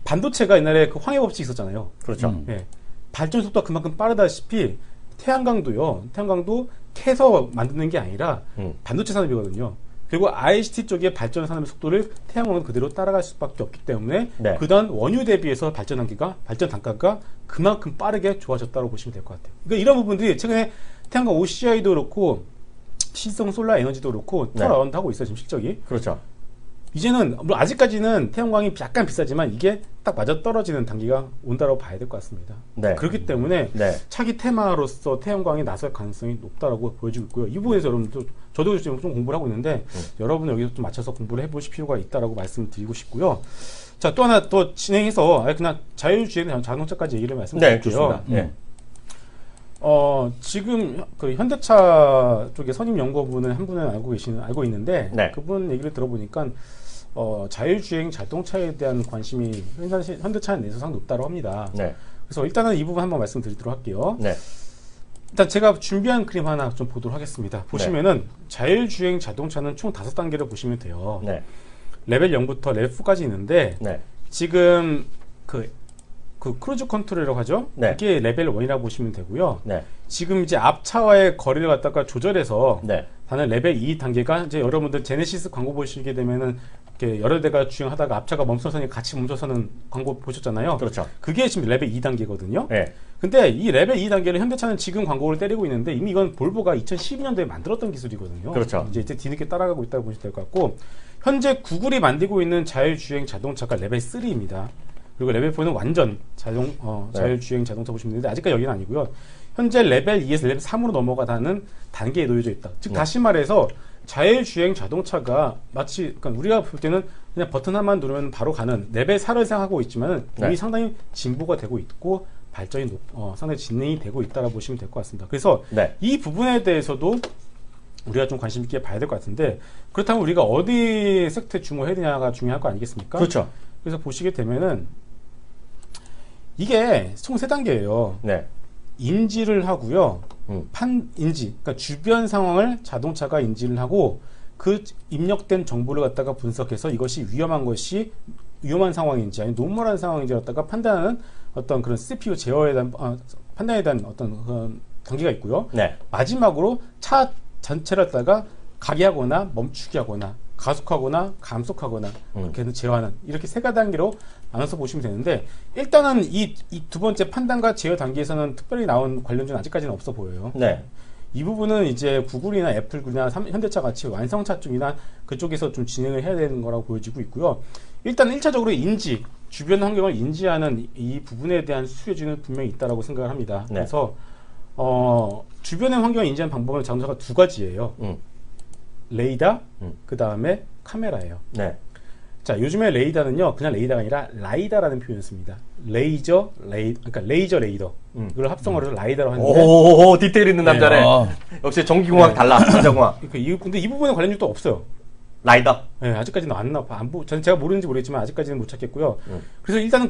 반도체가 옛날에 그 황해 법칙이 있었잖아요. 그렇죠. 네. 발전 속도가 그만큼 빠르다시피 태양광도 캐서 만드는 게 아니라 반도체 산업이거든요. 그리고 ICT 쪽의 발전 산업의 속도를 태양광은 그대로 따라갈 수밖에 없기 때문에 네. 그다음 원유 대비해서 발전 단가가 그만큼 빠르게 좋아졌다고 보시면 될 것 같아요. 그러니까 이런 부분들이 최근에 태양광 OCI도 그렇고 실성 솔라 에너지도 그렇고 네. 턴어라운드 하고 있어요, 지금 실적이. 그렇죠. 이제는 물론 아직까지는 태양광이 약간 비싸지만 이게 딱 맞아 떨어지는 단계가 온다고 봐야 될 것 같습니다. 네. 그렇기 때문에 네. 차기 테마로서 태양광이 나설 가능성이 높다라고 보여지고 있고요. 이 부분에서 여러분들 저도 지금 좀 공부를 하고 있는데 여러분은 여기서 좀 맞춰서 공부를 해보실 필요가 있다라고 말씀을 드리고 싶고요. 자, 또 하나 더 진행해서 그냥 자율주행 자동차까지 얘기를 말씀드릴게요. 네, 좋습니다. 네. 지금 그 현대차 쪽에 선임연구원을 한 분은 알고 있는데 네. 그분 얘기를 들어보니까 자율주행 자동차에 대한 관심이 현대차 내에서 상당히 높다고 합니다. 네. 그래서 일단은 이 부분 한번 말씀드리도록 할게요. 네. 일단 제가 준비한 그림 하나 좀 보도록 하겠습니다. 보시면은 자율주행 자동차는 총 5단계를 보시면 돼요. 네. 레벨 0부터 레벨 4까지 있는데 네. 지금 그 크루즈 컨트롤이라고 하죠. 네. 이게 레벨 1이라고 보시면 되고요. 네. 지금 이제 앞차와의 거리를 갖다가 조절해서 네. 다른 레벨 2 단계가 이제 여러분들 제네시스 광고 보시게 되면은 이렇게 여러 대가 주행하다가 앞차가 멈춰서니 같이 멈춰서는 광고 보셨잖아요. 그렇죠. 그게 지금 레벨 2 단계거든요. 네. 근데 이 레벨 2 단계를 현대차는 지금 광고를 때리고 있는데 이미 이건 볼보가 2012년도에 만들었던 기술이거든요. 그렇죠. 이제 뒤늦게 따라가고 있다고 보시면 될 것 같고 현재 구글이 만들고 있는 자율주행 자동차가 레벨 3입니다. 그리고 레벨 4는 완전 자율주행 자동차 보시면 되는데 아직까지 여기는 아니고요. 현재 레벨 2에서 레벨 3으로 넘어가다는 단계에 놓여져 있다. 즉 다시 말해서 자율주행 자동차가 마치 그러니까 우리가 볼 때는 그냥 버튼 하나만 누르면 바로 가는 레벨 4를 생각하고 있지만 이미 상당히 진보가 되고 있고 발전이 상당히 진행이 되고 있다라고 보시면 될 것 같습니다. 그래서 이 부분에 대해서도 우리가 좀 관심 있게 봐야 될 것 같은데 그렇다면 우리가 어디 섹터에 주목해야 되냐가 중요할 거 아니겠습니까? 그렇죠. 그래서 보시게 되면은 이게 총 3단계예요. 네. 인지를 하고요. 인지, 그러니까 주변 상황을 자동차가 인지를 하고 그 입력된 정보를 갖다가 분석해서 이것이 위험한 상황인지 아니면 노멀한 상황인지 갖다가 판단하는 어떤 그런 CPU 제어에 대한 판단에 대한 어떤 그런 단계가 있고요. 네. 마지막으로 차 전체를 갖다가 가게 하거나 멈추게 하거나 가속하거나 감속하거나 이렇게 해서 제어하는 이렇게 3단계로 나눠서 보시면 되는데 일단은 이 두 번째 판단과 제어 단계에서는 특별히 나온 관련주는 아직까지는 없어 보여요. 네. 이 부분은 이제 구글이나 애플이나 현대차 같이 완성차 쪽이나 그쪽에서 좀 진행을 해야 되는 거라고 보여지고 있고요. 일단 1차적으로 인지, 주변 환경을 인지하는 이 부분에 대한 수요지는 분명히 있다라고 생각을 합니다. 네. 그래서 주변의 환경을 인지하는 방법은 자동차가 2가지예요. 레이더, 그 다음에 카메라예요. 네. 자, 요즘에 레이더는요, 그냥 레이더가 아니라 라이다라는 표현을 씁니다. 그러니까 레이저 레이더. 이걸 합성어로 해서 라이다라고 하는데. 오, 디테일 있는 남자네. 역시 전기공학 달라, 전자공학. 근데 이 부분에 관련주도 없어요. 라이더? 네, 아직까지는 안 나와. 저는 제가 모르는지 모르겠지만 아직까지는 못 찾겠고요. 그래서 일단은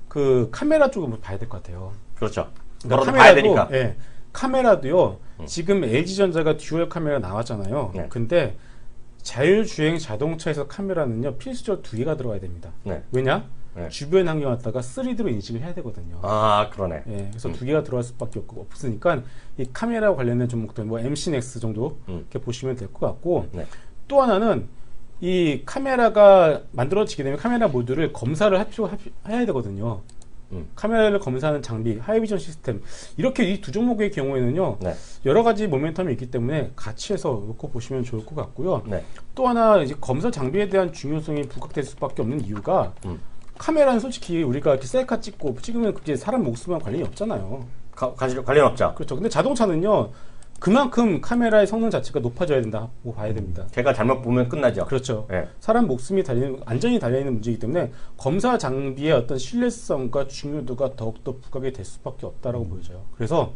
그 카메라 쪽을 봐야 될 것 같아요. 그렇죠. 그러니까 봐야 되니까. 예, 카메라도요, 지금 LG전자가 듀얼 카메라 나왔잖아요. 네. 근데 자율주행 자동차에서 카메라는요, 필수적으로 2개가 들어가야 됩니다. 네. 왜냐? 네. 주변 환경 갖다가 3D로 인식을 해야 되거든요. 아, 그러네. 예, 그래서 2개가 들어갈 수밖에 없으니까 이 카메라와 관련된 종목들, 뭐 MC넥스 정도 이렇게 보시면 될 것 같고, 네. 또 하나는 이 카메라가 만들어지게 되면 카메라 모듈을 검사를 해야 되거든요. 카메라를 검사하는 장비, 하이비전 시스템, 이렇게 이 2종목의 경우에는요, 네. 여러 가지 모멘텀이 있기 때문에 같이 해서 놓고 보시면 좋을 것 같고요. 네. 또 하나 이제 검사 장비에 대한 중요성이 부각될 수밖에 없는 이유가 카메라는 솔직히 우리가 이렇게 셀카 찍으면 그게 사람 목숨과 관련이 없잖아요. 관련 없죠. 그렇죠. 근데 자동차는요, 그만큼 카메라의 성능 자체가 높아져야 된다고 봐야 됩니다. 걔가 잘못 보면 끝나죠. 그렇죠. 네. 사람 목숨이 안전이 달려있는 문제이기 때문에 검사 장비의 어떤 신뢰성과 중요도가 더욱더 부각이 될 수밖에 없다라고 보여져요. 그래서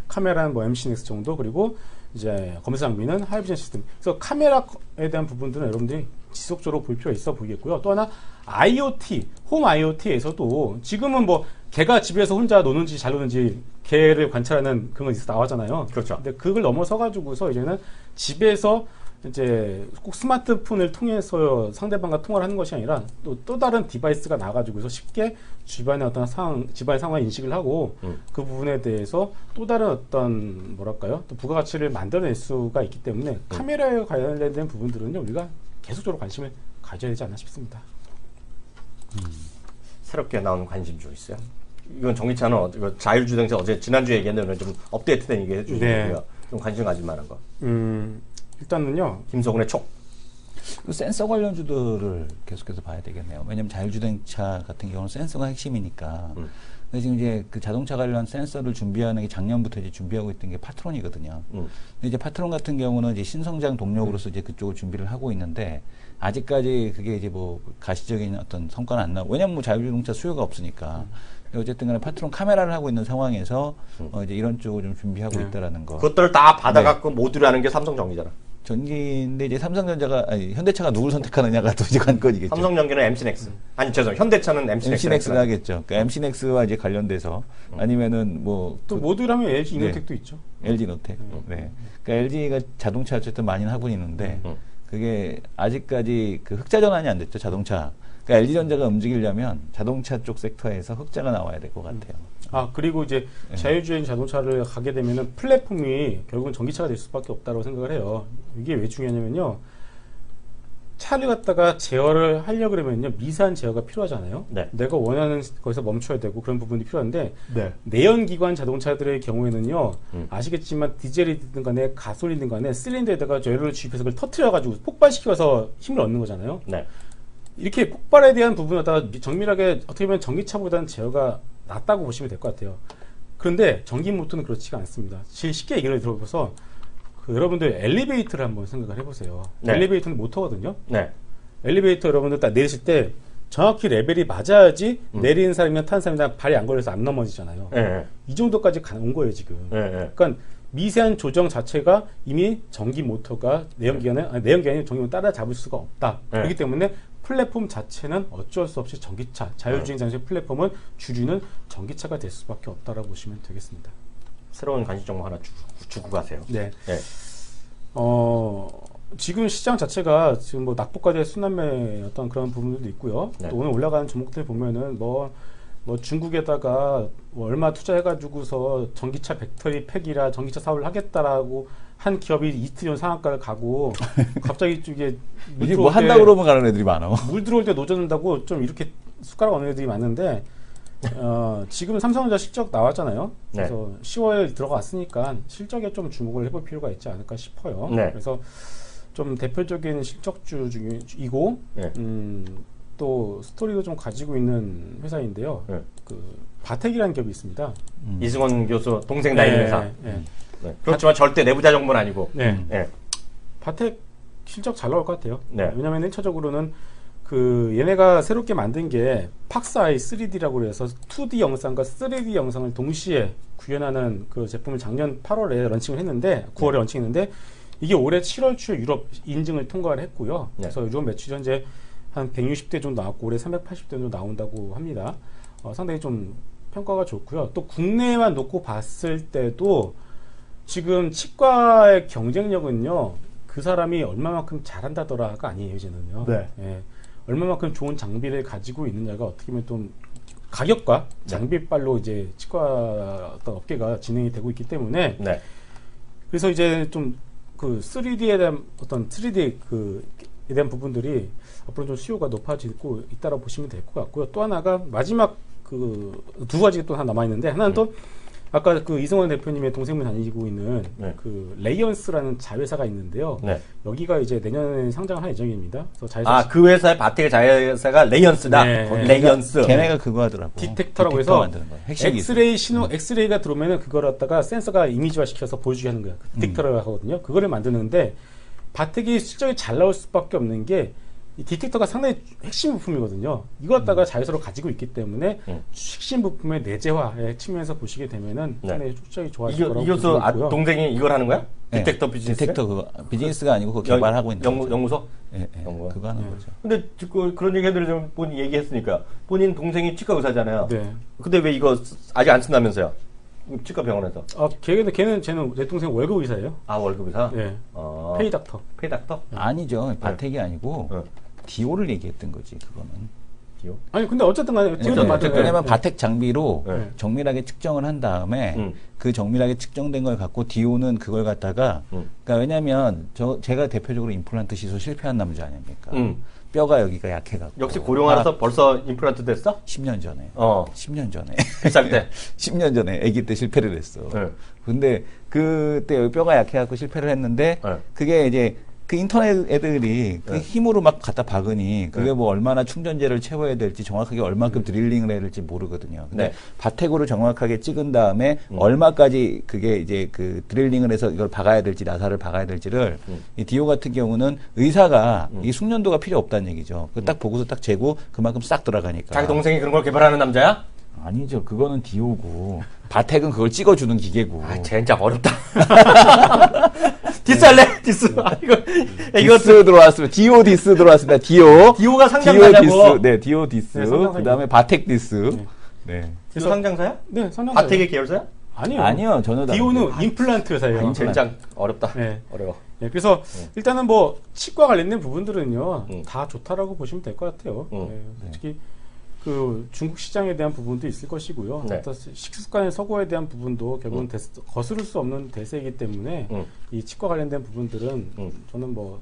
카메라는 뭐 MC넥스 정도, 그리고 이제 검사 장비는 하이비전 시스템. 그래서 카메라에 대한 부분들은 여러분들이 지속적으로 볼 필요가 있어 보이겠고요. 또 하나 IoT, 홈 IoT에서도 지금은 뭐 개가 집에서 혼자 노는지 잘 노는지 개를 관찰하는 그런 거 나와잖아요. 그렇죠. 근데 그걸 넘어서 가지고서 이제는 집에서 이제 꼭 스마트폰을 통해서 상대방과 통화를 하는 것이 아니라 또 다른 디바이스가 나가지고서 쉽게 집안의 어떤 집안의 상황 인식을 하고 그 부분에 대해서 또 다른 어떤 뭐랄까요, 또 부가가치를 만들어낼 수가 있기 때문에 카메라에 관련된 부분들은요, 우리가 계속적으로 관심을 가져야 되지 않나 싶습니다. 새롭게 나온 관심 좀 있어요. 이건 전기차는 자율주행차 지난주에 얘기했는데 좀 업데이트된 얘기 해주시고요. 네. 좀 관심 가질 만한 거. 일단은요, 김석훈의 촉. 그 센서 관련주들을 계속해서 봐야 되겠네요. 왜냐하면 자율주행차 같은 경우는 센서가 핵심이니까. 근데 지금 이제 그 자동차 관련 센서를 준비하는 게 작년부터 이제 준비하고 있던 게 파트론이거든요. 근데 이제 파트론 같은 경우는 이제 신성장 동력으로서 이제 그쪽을 준비를 하고 있는데 아직까지 그게 이제 뭐 가시적인 어떤 성과는 안 나오고, 왜냐면 뭐 자율주행차 수요가 없으니까. 어쨌든 간에 파트론 카메라를 하고 있는 상황에서 이제 이런 쪽을 좀 준비하고 있다라는 거. 그것들을 다 받아갖고 모듈을 하는 게 삼성전기잖아. 전기인데 이제 현대차가 누굴 선택하느냐가 또 이제 관건이겠죠. 삼성전기는 MC넥스. 아니 현대차는 MC넥스가 하겠죠. 그러니까 MC넥스와 이제 관련돼서 아니면은 뭐 또 모듈하면 LG 이노텍도 있죠. LG 이노텍. 네. 그러니까 LG가 자동차 어쨌든 많이 하고 있는데 그게 아직까지 그 흑자 전환이 안 됐죠, 자동차. 그러니까 LG전자가 움직이려면 자동차 쪽 섹터에서 흑자가 나와야 될 것 같아요. 그리고 이제 자율주행 자동차를 가게 되면은 플랫폼이 결국은 전기차가 될 수밖에 없다고 생각을 해요. 이게 왜 중요하냐면요, 차를 갖다가 제어를 하려고 그러면요, 미세한 제어가 필요하잖아요. 네. 내가 원하는 거기서 멈춰야 되고 그런 부분이 필요한데, 네. 내연기관 자동차들의 경우에는요, 아시겠지만 디젤이든 간에 가솔린이든 간에 실린더에다가 열을 주입해서 그걸 터트려가지고 폭발시켜서 힘을 얻는 거잖아요. 네. 이렇게 폭발에 대한 부분을 갖다가 정밀하게 어떻게 보면 전기차보다는 제어가 낮다고 보시면 될 것 같아요. 그런데 전기 모터는 그렇지가 않습니다. 제일 쉽게 얘기를 들어보서 여러분들 엘리베이터를 한번 생각을 해보세요. 네. 엘리베이터는 모터거든요. 네. 엘리베이터 여러분들 딱 내리실 때 정확히 레벨이 맞아야지 내리는 사람이나 타는 사람이나 발이 안 걸려서 안 넘어지잖아요. 네. 이 정도까지 온 거예요, 지금. 네. 그러니까 미세한 조정 자체가 이미 전기 모터가 내연기관이 전기를 따라잡을 수가 없다. 네. 그렇기 때문에 플랫폼 자체는 어쩔 수 없이 전기차, 자율주행 장치 플랫폼은 주류는 전기차가 될 수밖에 없다라고 보시면 되겠습니다. 새로운 간식 정보 하나 주고 가세요. 네. 네. 지금 시장 자체가 지금 뭐 낙폭과대 순환매 어떤 그런 부분들도 있고요. 네. 또 오늘 올라가는 종목들 보면은 뭐 중국에다가 뭐 얼마 투자해가지고서 전기차 배터리 팩이라 전기차 사업을 하겠다라고 한 기업이 이틀 전 상한가를 가고 갑자기 이게 뭐 한다고 그러면 가는 애들이 많아. 물 들어올 때 노젓는다고 좀 이렇게 숟가락 얹는 애들이 많은데 지금 삼성전자 실적 나왔잖아요. 그래서 네. 10월에 들어갔으니까 실적에 좀 주목을 해볼 필요가 있지 않을까 싶어요. 네. 그래서 좀 대표적인 실적주 중이고 네. 또 스토리도 좀 가지고 있는 회사인데요. 네. 그 바텍이라는 기업이 있습니다. 이승원 교수 동생 나이는 회사. 네. 네. 그렇지만 절대 내부자 정보는 아니고. 네. 네. 바텍 실적 잘 나올 것 같아요. 네. 왜냐하면 1차적으로는 그 얘네가 새롭게 만든 게 팍스아이 3D라고 해서 2D 영상과 3D 영상을 동시에 구현하는 그 제품을 작년 8월에 런칭을 했는데 9월에 런칭했는데 이게 올해 7월 초에 유럽 인증을 통과를 했고요. 네. 그래서 유럽 매출이 현재 한 160대 정도 나왔고 올해 380대 정도 나온다고 합니다. 상당히 좀 평가가 좋고요. 또 국내만 놓고 봤을 때도 지금 치과의 경쟁력은요. 그 사람이 얼마만큼 잘한다더라가 아니에요. 이제는요. 네. 예. 얼마만큼 좋은 장비를 가지고 있느냐가 어떻게 보면 좀 가격과 장비빨로 이제 치과 어떤 업계가 진행이 되고 있기 때문에 네. 그래서 이제 좀 그 3D에 대한 어떤 3D 그에 대한 부분들이 앞으로 좀 수요가 높아지고 있다라고 보시면 될 것 같고요. 또 하나가 마지막 그 두 가지가 또 하나 남아 있는데 하나는 또 아까 그 이승원 대표님의 동생분 다니고 있는 네. 그 레이언스라는 자회사가 있는데요. 네. 여기가 이제 내년에 상장할 예정입니다. 그래서 자회사 그 회사의 바텍의 자회사가 레이언스다. 네. 레이언스. 걔네가 그거 하더라고. 디텍터라고 해서 엑스레이 엑스레이가 들어오면은 그걸 갖다가 센서가 이미지화 시켜서 보여주게 하는 거야. 디텍터라고 하거든요. 그거를 만드는데 바텍이 실적이 잘 나올 수밖에 없는 게 이 디텍터가 상당히 핵심 부품이거든요. 이거 갖다가 자회사로 가지고 있기 때문에 핵심 부품의 내재화의 측면에서 보시게 되면은 상당히 실적이 좋아질 거라고 이교수 동생이 이걸 하는 거야? 네. 디텍터 비즈니스? 디텍터 그거 비즈니스가 아니고 그거 개발하고 있는 연구소? 네, 네. 그거 하는 거죠. 근데 그런 얘기 해드리면 본인 얘기했으니까 본인 동생이 치과 의사잖아요. 네. 근데 왜 이거 아직 안 쓴다면서요? 치과 병원에서. 걔는 내 동생 월급 의사예요. 월급 의사? 네. 페이 닥터. 페이 닥터? 아니죠. 바텍이 아니고 디오를 얘기했던 거지 그거는. 디오? 아니 근데 어쨌든 간에 디오도 맞아요. 왜냐면 바텍 장비로 정밀하게 측정을 한 다음에 그 정밀하게 측정된 걸 갖고 디오는 그걸 갖다가 그러니까 왜냐면 제가 대표적으로 임플란트 시술 실패한 남자 아닙니까? 뼈가 여기가 약해갖고. 역시 고령화라서 벌써 임플란트 됐어? 10년 전에. 10년 전에. 비쌀 때? 10년 전에 아기 때 실패를 했어. 근데 그때 여기 뼈가 약해갖고 실패를 했는데 그게 이제 그 인터넷 애들이 그 힘으로 막 갖다 박으니 그게 뭐 얼마나 충전재를 채워야 될지 정확하게 얼마큼 드릴링을 해야 될지 모르거든요. 근데 바텍으로 정확하게 찍은 다음에 얼마까지 그게 이제 그 드릴링을 해서 이걸 박아야 될지 나사를 박아야 될지를 이 디오 같은 경우는 의사가 이 숙련도가 필요 없다는 얘기죠. 그 딱 보고서 딱 재고 그만큼 싹 들어가니까. 자기 동생이 그런 걸 개발하는 남자야? 아니죠. 그거는 디오고 바텍은 그걸 찍어주는 기계고. 진짜 어렵다. 디스할래? 디스. 디스 들어왔습니다. 디오 디스 들어왔습니다. 디오가 상장사냐고. 디오 디스. 네, 디오 디스. 그다음에 바텍 디스. 네. 디오 상장사야? 네, 상장사. 바텍의 계열사야? 아니요. 전혀 다른데. 디오는 임플란트 회사예요. 젠장 어렵다. 네. 어려워. 네, 그래서 일단은 뭐 치과 관련된 부분들은요 다 좋다라고 보시면 될 것 같아요. 솔직히 그 중국 시장에 대한 부분도 있을 것이고요. 또 식습관의 서구에 대한 부분도 결국은 거스를 수 없는 대세이기 때문에 이 치과 관련된 부분들은 저는 뭐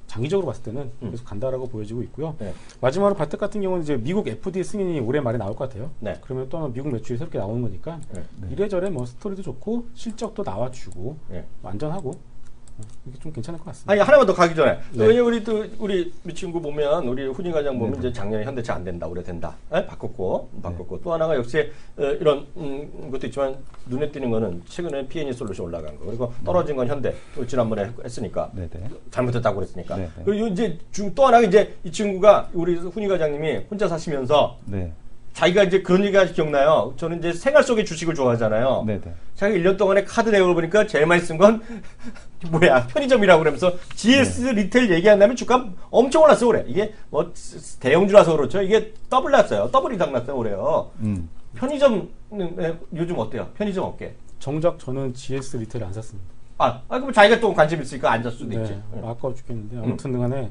장기적으로 봤을 때는 계속 간다라고 보여지고 있고요. 마지막으로 바텍 같은 경우는 이제 미국 FDA 승인이 올해 말에 나올 것 같아요. 그러면 또 미국 매출이 새롭게 나오는 거니까 이래저래 뭐 스토리도 좋고 실적도 나와주고 안전하고 이게 좀 괜찮을 것 같습니다. 아니 하나만 더 가기 전에 왜냐면 우리 친구 보면 우리 훈이 과장 보면 이제 작년에 현대차 안 된다 올해 된다 바꿨고 또 하나가 역시 이런 것도 있지만 눈에 띄는 거는 최근에 P&E 솔루션 올라간 거 그리고 떨어진 건 현대 또 지난번에 했으니까 잘못했다고 그랬으니까 그리고 이제 또 하나가 이제 이 친구가 우리 훈이 과장님이 혼자 사시면서 자기가 이제 그런 얘기가 기억나요. 저는 이제 생활 속의 주식을 좋아하잖아요. 네네. 자기가 1년 동안에 카드 내역을 보니까 제일 많이 쓴 건 뭐야 편의점이라고 그러면서 GS 리테일 얘기한다면 주가 엄청 올랐어 올해. 이게 뭐 대형주라서 그렇죠. 이게 더블 났어요. 더블 이상 났어요 올해요. 편의점은 요즘 어때요? 편의점 업계. 정작 저는 GS 리테일 안 샀습니다. 그럼 자기가 또 관심 있으니까 안 살 수도 있지. 아까워 죽겠는데 아무튼 간에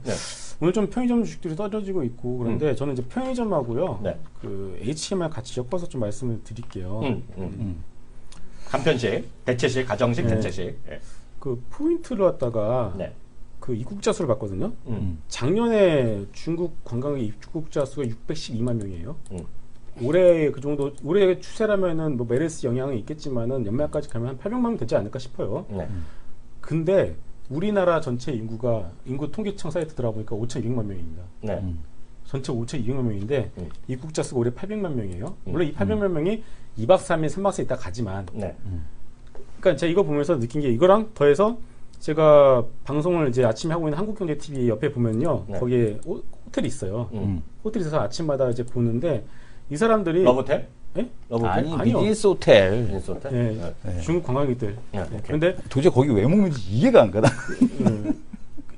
오늘 좀 편의점 주식들이 떨어지고 있고 그런데 저는 이제 편의점하고요 그 HMR 같이 엮어서 좀 말씀을 드릴게요. 간편식, 대체식, 가정식, 대체식. 그 포인트를 갖다가 그 입국자 수를 봤거든요. 작년에 중국 관광객 입국자 수가 612만 명이에요. 올해 그 정도 올해 추세라면은 뭐 메르스 영향이 있겠지만은 연말까지 가면 한 800만 명 되지 않을까 싶어요. 근데 우리나라 전체 인구 통계청 사이트 들어보니까 5,200만 명입니다. 전체 5,200만 명인데 입국자 수가 올해 800만 명이에요. 물론 이 800만 명이 2박 3일, 3박 4일 있다 가지만 그러니까 제가 이거 보면서 느낀 게 이거랑 더해서 제가 방송을 이제 아침에 하고 있는 한국경제TV 옆에 보면요. 거기에 호텔이 있어요. 호텔이 있어서 아침마다 이제 보는데 이 사람들이 러브호텔? 예? 아니, 아니요. 비즈니스 호텔. 비즈니스 호텔? 네. 중국 관광객들. 그런데 도대체 거기 왜 먹는지 이해가 안 가다.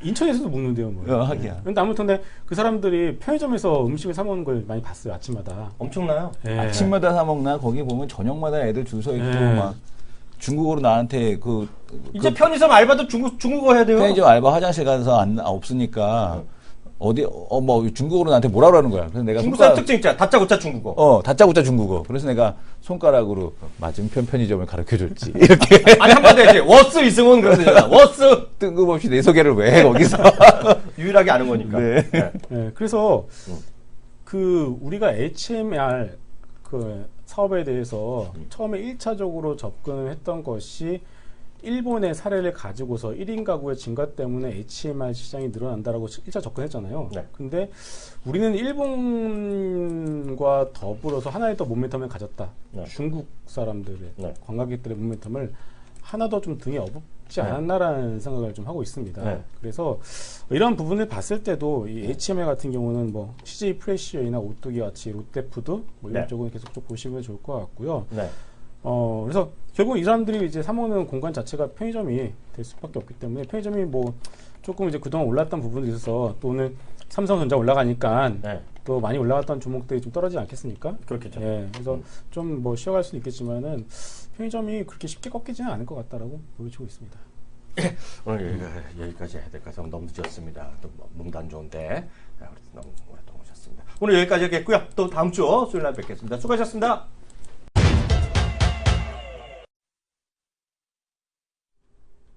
인천에서도 먹는데요, 뭐. 하기야. 근데 아무튼 근데 그 사람들이 편의점에서 음식을 사 먹는 걸 많이 봤어요, 아침마다. 엄청나요? 아침마다 사 먹나? 거기 보면 저녁마다 애들 줄 서 있고 막 중국어로 나한테 이제 편의점 알바도 중국어 해야 돼요. 편의점 알바 화장실 가서 없으니까 뭐 중국어로 나한테 뭐라 그러는 거야. 그래서 내가 중국 사람 특징 있잖아. 다짜고짜 중국어. 다짜고짜 중국어. 그래서 내가 손가락으로 맞은편 편의점을 가르쳐 줬지. 이렇게. 아니 한마디 해야지. 워스 이승훈 그런 데잖아. 워스. 뜬금없이 내 소개를 왜 해 거기서. 유일하게 아는 거니까. 그래서 그 우리가 HMR 그 사업에 대해서 처음에 1차적으로 접근을 했던 것이 일본의 사례를 가지고서 1인 가구의 증가 때문에 HMR 시장이 늘어난다라고 1차 접근했잖아요. 근데 우리는 일본과 더불어서 하나의 더 모멘텀을 가졌다. 중국 사람들의 관광객들의 모멘텀을 하나 더 좀 등에 업지 않았나라는 생각을 좀 하고 있습니다. 그래서 이런 부분을 봤을 때도 이 HMR 같은 경우는 뭐 CJ 프레시어나 오뚜기 같이 롯데푸드 뭐 이런 쪽은 계속 좀 보시면 좋을 것 같고요. 그래서 결국 이 사람들이 이제 사먹는 공간 자체가 편의점이 될 수밖에 없기 때문에 편의점이 뭐 조금 이제 그동안 올랐던 부분이 있어서 또 오늘 삼성전자 올라가니까 또 많이 올라갔던 종목들이 좀 떨어지지 않겠습니까? 그렇겠죠. 그래서 좀 뭐 쉬어갈 수는 있겠지만은 편의점이 그렇게 쉽게 꺾이지는 않을 것 같다라고 보여지고 있습니다. 오늘 여기까지 해야 될 것 같아서 너무 늦었습니다. 또 몸도 안 좋은데 너무 오랫동안 오셨습니다. 오늘 여기까지 하겠고요. 또 다음 주 수요일 날 뵙겠습니다. 수고하셨습니다.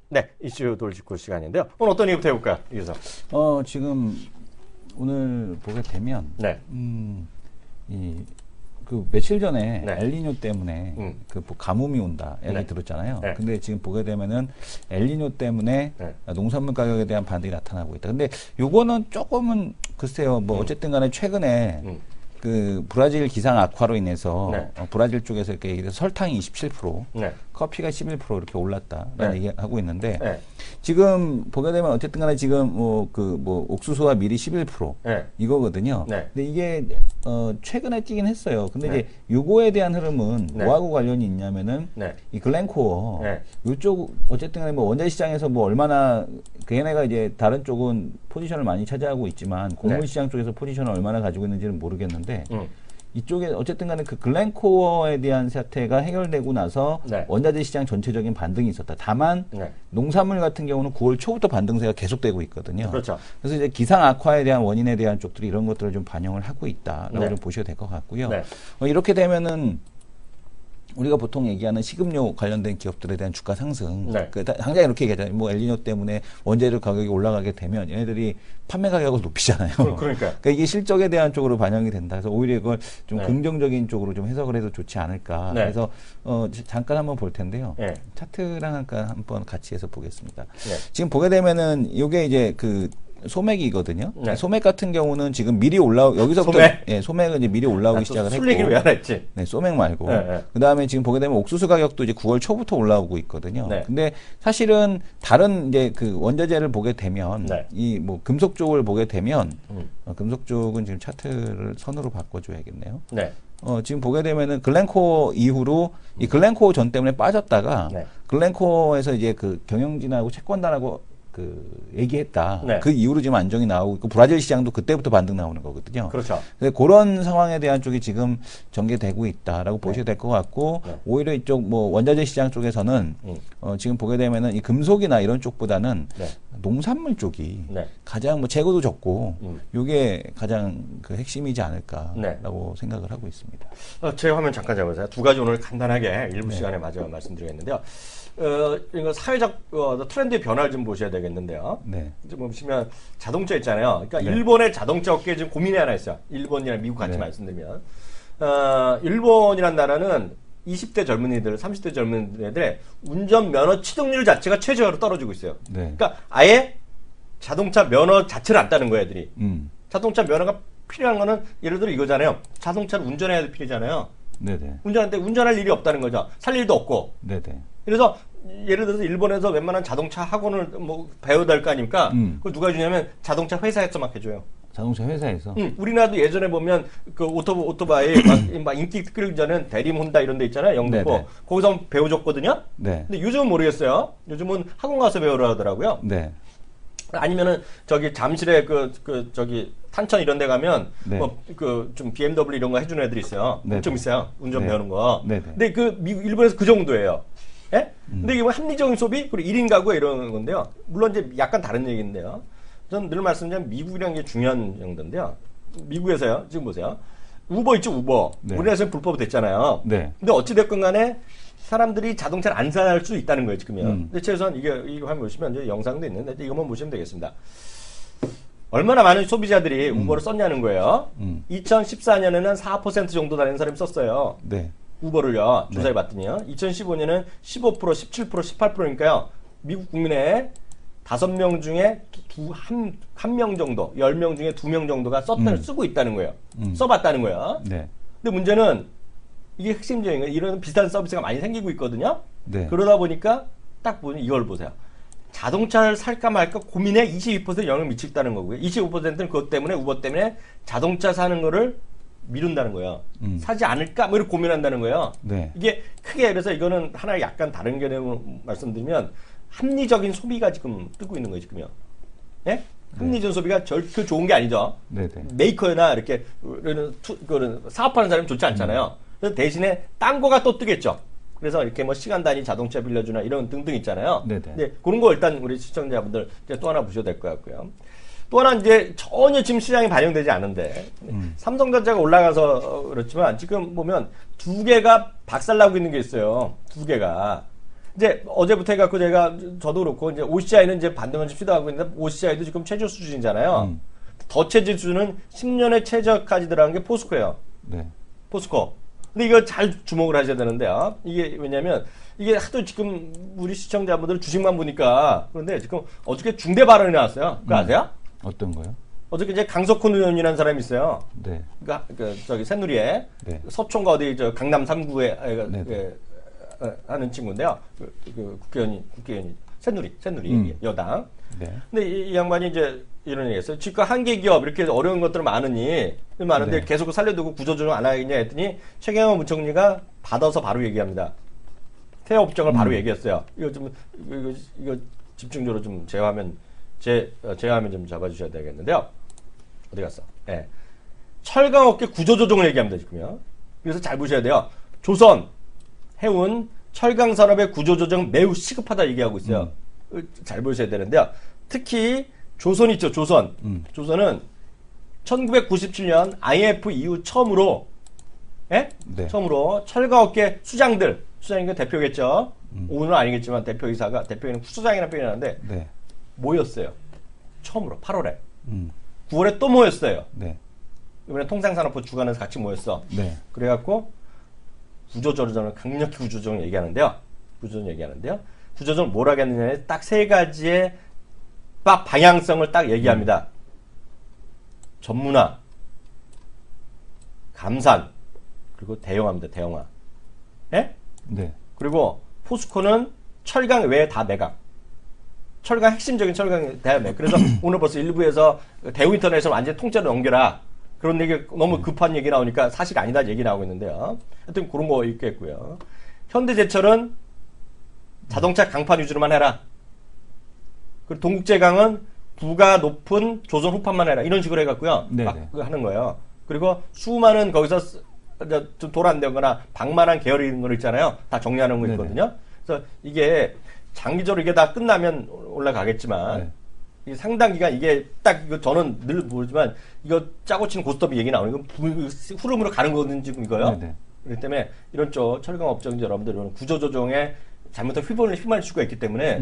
네, 이슈 돌직구 시간인데요. 오늘 어떤 얘기부터 해볼까요, 이 교수? 지금 오늘 보게 되면 그 며칠 전에 엘니뇨 때문에 그 가뭄이 온다 얘기 들었잖아요. 근데 지금 보게 되면은 엘니뇨 때문에 농산물 가격에 대한 반등이 나타나고 있다. 근데 요거는 조금은 글쎄요. 뭐 어쨌든 간에 최근에 그 브라질 기상 악화로 인해서 브라질 쪽에서 이렇게 얘기해서 설탕이 27%, 커피가 11% 이렇게 올랐다라는 얘기하고 있는데 지금 보게 되면 어쨌든 간에 지금 뭐 옥수수와 밀이 11% 이거거든요. 근데 이게 최근에 뛰긴 했어요. 근데 이제 요거에 대한 흐름은 뭐하고 관련이 있냐면은 이 글렌코어 요쪽 어쨌든 간에 뭐 원자재 시장에서 뭐 얼마나 걔네가 이제 다른 쪽은 포지션을 많이 차지하고 있지만 곡물 시장 쪽에서 포지션을 얼마나 가지고 있는지는 모르겠는데 이쪽에 어쨌든 간에 그 글렌코어에 대한 사태가 해결되고 나서 원자재 시장 전체적인 반등이 있었다. 다만 농산물 같은 경우는 9월 초부터 반등세가 계속되고 있거든요. 그렇죠. 그래서 이제 기상 악화에 대한 원인에 대한 쪽들이 이런 것들을 좀 반영을 하고 있다라고 좀 보셔도 될 것 같고요. 이렇게 되면은 우리가 보통 얘기하는 식음료 관련된 기업들에 대한 주가 상승. 당장 이렇게 얘기하잖아요. 뭐 엘니뇨 때문에 원재료 가격이 올라가게 되면 얘네들이 판매 가격을 높이잖아요. 그러니까 이게 실적에 대한 쪽으로 반영이 된다. 그래서 오히려 이걸 좀 긍정적인 쪽으로 좀 해석을 해도 좋지 않을까. 그래서 잠깐 한번 볼 텐데요. 차트랑 한번 같이 해서 보겠습니다. 지금 보게 되면은 이게 이제 그 소맥이거든요. 소맥 같은 경우는 지금 미리 여기서부터 소맥은 이제 미리 올라오기 시작을 했고. 술 얘기를 왜 안 했지? 소맥 말고. 그다음에 지금 보게 되면 옥수수 가격도 이제 9월 초부터 올라오고 있거든요. 근데 사실은 다른 이제 그 원자재를 보게 되면 이 뭐 금속 쪽을 보게 되면 금속 쪽은 지금 차트를 선으로 바꿔 줘야겠네요. 지금 보게 되면은 글렌코어 이후로 이 글렌코어 전 때문에 빠졌다가 네. 글렌코어에서 이제 그 경영진하고 채권단하고 그 얘기했다. 네. 그 이후로 지금 안정이 나오고 있고 브라질 시장도 그때부터 반등 나오는 거거든요. 그렇죠. 그런 상황에 대한 쪽이 지금 전개되고 있다라고 보셔야 될 것 같고 오히려 이쪽 뭐 원자재 시장 쪽에서는 지금 보게 되면은 이 금속이나 이런 쪽보다는 농산물 쪽이 가장 뭐 재고도 적고 이게 가장 그 핵심이지 않을까라고 생각을 하고 있습니다. 제 화면 잠깐 잡으세요. 두 가지 오늘 간단하게 일부 시간에 마저 말씀드리겠는데요. 이거 사회적 트렌드의 변화를 좀 보셔야 되겠는데요. 지금 보시면 자동차 있잖아요. 그러니까 일본의 자동차 업계에 지금 고민이 하나 있어요. 일본이랑 미국 같이 말씀드리면. 일본이란 나라는 20대 젊은이들, 30대 젊은이들의 운전 면허 취득률 자체가 최저로 떨어지고 있어요. 그러니까 아예 자동차 면허 자체를 안 따는 거예요, 애들이. 자동차 면허가 필요한 거는 예를 들어 이거잖아요. 자동차를 운전해야 될 필요잖아요. 운전하는데 운전할 일이 없다는 거죠. 살 일도 없고. 그래서 예를 들어서 일본에서 웬만한 자동차 학원을 뭐 배워야 될 거 아닙니까? 그걸 누가 주냐면 자동차 회사에서 막 해줘요. 자동차 회사에서? 우리나라도 예전에 보면 그 오토바이 막 인기 끌기 전엔 대림 혼다 이런 데 있잖아요. 영등포. 거기서 배워줬거든요. 근데 요즘은 모르겠어요. 요즘은 학원 가서 배우라 하더라고요. 아니면은 저기 잠실에 저기 탄천 이런 데 가면 뭐 좀 BMW 이런 거 해주는 애들이 있어요. 좀 있어요. 운전 배우는 거. 근데 일본에서 그 정도예요. 예? 근데 이게 뭐 합리적인 소비 그리고 1인 가구 이런 건데요. 물론 이제 약간 다른 얘기인데요. 저는 늘 말씀드리면 미국이라는 게 중요한 정도인데요. 미국에서요. 지금 보세요. 우버 있죠, 우버. 우리나라에서는 불법 됐잖아요. 근데 어찌됐건 간에 사람들이 자동차를 안 살 수 있다는 거예요, 지금요. 근데 최소한 이거 한번 보시면 이제 영상도 있는데 이것만 보시면 되겠습니다. 얼마나 많은 소비자들이 우버를 썼냐는 거예요. 2014년에는 4% 정도 다니는 사람이 썼어요. 우버를요. 조사해 봤더니요. 2015년은 15%, 17%, 18%니까요. 미국 국민의 5명 중에 한 명 정도, 10명 중에 2명 정도가 쓰고 있다는 거예요. 써봤다는 거예요. 근데 문제는 이게 핵심적인 거예요. 이런 비슷한 서비스가 많이 생기고 있거든요. 그러다 보니까 딱 보니 이걸 보세요. 자동차를 살까 말까 고민에 22% 영향을 미치겠다는 거고요. 25%는 그것 때문에 우버 때문에 자동차 사는 거를 미룬다는 거예요. 사지 않을까? 뭐 이렇게 고민한다는 거예요. 이게 크게 그래서 이거는 하나 약간 다른 개념으로 말씀드리면 합리적인 소비가 지금 뜨고 있는 거예요, 지금요. 예? 합리적인 소비가 절대 좋은 게 아니죠. 메이커나 이렇게 사업하는 사람이 좋지 않잖아요. 그래서 대신에 딴 거가 또 뜨겠죠. 그래서 이렇게 뭐 시간 단위 자동차 빌려주나 이런 등등 있잖아요. 근데 그런 거 일단 우리 시청자분들 이제 또 하나 보셔도 될 것 같고요. 또 하나 이제 전혀 지금 시장에 반영되지 않은데 삼성전자가 올라가서 그렇지만 지금 보면 두 개가 박살나고 있는 게 있어요. 두 개가. 이제 어제부터 해갖고 저도 그렇고 이제 OCI는 이제 반등을 좀 시도하고 있는데 OCI도 지금 최저 수준이잖아요. 더 최저 수준은 10년의 최저까지 들어간 게 포스코예요. 포스코. 근데 이거 잘 주목을 하셔야 되는데요. 이게 왜냐면 이게 하도 지금 우리 시청자분들 주식만 보니까 그런데 지금 어저께 중대 발언이 나왔어요. 그거 아세요? 어떤 거요? 어저께 이제 강석훈 의원이라는 사람이 있어요. 그러니까 저기 새누리에 서촌과 어디 저 강남 3구에 하는 친구인데요. 국회의원이 새누리 여당. 근데 이 양반이 이제 이런 얘기했어요. 지금 한계 기업 이렇게 어려운 것들 많은데 계속 살려두고 구조조정 안 하겠냐 했더니 최경환 부총리가 받아서 바로 얘기합니다. 태업정을 바로 얘기했어요. 이거 집중적으로 좀 제 화면 좀 잡아주셔야 되겠는데요. 어디 갔어? 철강업계 구조조정을 얘기합니다, 지금요. 그래서 잘 보셔야 돼요. 조선, 해운, 철강산업의 구조조정 매우 시급하다 얘기하고 있어요. 잘 보셔야 되는데요. 특히 조선 있죠, 조선. 조선은 1997년 IMF 이후 처음으로 처음으로 철강업계 수장이니까 대표겠죠. 오늘은 아니겠지만 대표는 수장이라는 표현이 나는데 모였어요. 처음으로 8월에. 9월에 또 모였어요. 이번에 통상산업부 주관에서 같이 모였어. 그래갖고 구조조정을 강력히 구조조정을 얘기하는데요. 구조조정을 뭘 하겠느냐에 딱 세 가지의 방향성을 딱 얘기합니다. 전문화, 감산, 그리고 대형화입니다. 대형화. 그리고 포스코는 철강 외에 다 매각. 핵심적인 철강 다 매각. 그래서 오늘 벌써 일부에서 대우인터넷을 완전히 통째로 넘겨라. 그런 얘기 너무 급한 얘기 나오니까 사실 아니다 얘기 나오고 있는데요. 하여튼 그런 거 있겠고요. 현대제철은 자동차 강판 위주로만 해라. 그리고 동국제강은 부가 높은 조선 호판만 해라. 이런 식으로 해갖고요. 막 하는 거예요. 그리고 수많은 거기서 좀 돌 안 되거나 방만한 계열이 있는 거 있잖아요. 다 정리하는 거 있거든요. 그래서 이게 장기적으로 이게 다 끝나면 올라가겠지만 이게 상당 기간 이게 딱 이거 저는 늘 모르지만 이거 짜고 치는 고스톱이 얘기 나오는 이건 흐름으로 가는 거든지 이거요. 그렇기 때문에 이런 쪽 철강 업종 여러분들 이런 구조 조정에 잘못한 휘말릴 수가 있기 때문에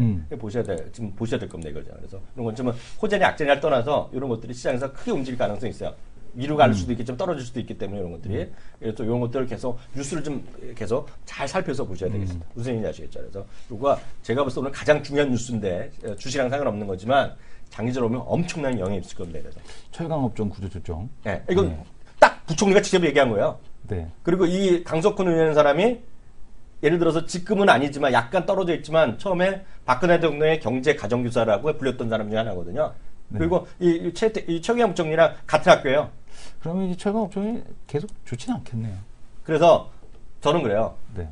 지금 보셔야 될 겁니다, 이거죠. 그래서 이런 건 좀 호재냐 악재냐를 떠나서 이런 것들이 시장에서 크게 움직일 가능성이 있어요. 위로 갈 수도 있겠지만 떨어질 수도 있기 때문에 이런 것들이 그래서 이런 것들을 계속 뉴스를 좀 계속 잘 살펴서 보셔야 되겠습니다. 무슨 얘기인지 아시겠죠? 그래서 이거가 제가 볼 때 오늘 가장 중요한 뉴스인데 주식이랑 상관없는 거지만 장기적으로 보면 엄청난 영향이 있을 겁니다. 그래서 철강업종 구조조정. 네, 이건 딱 부총리가 직접 얘기한 거예요. 네. 그리고 이 강석훈 의원이라는 사람이 예를 들어서 지금은 아니지만 약간 떨어져 있지만 처음에 박근혜 대통령의 경제 가정교사라고 불렸던 사람 중에 하나거든요. 그리고 이 최경영 부총리랑 같은 학교예요. 그러면 이 철강업종이 계속 좋지는 않겠네요. 그래서 저는 그래요. 네.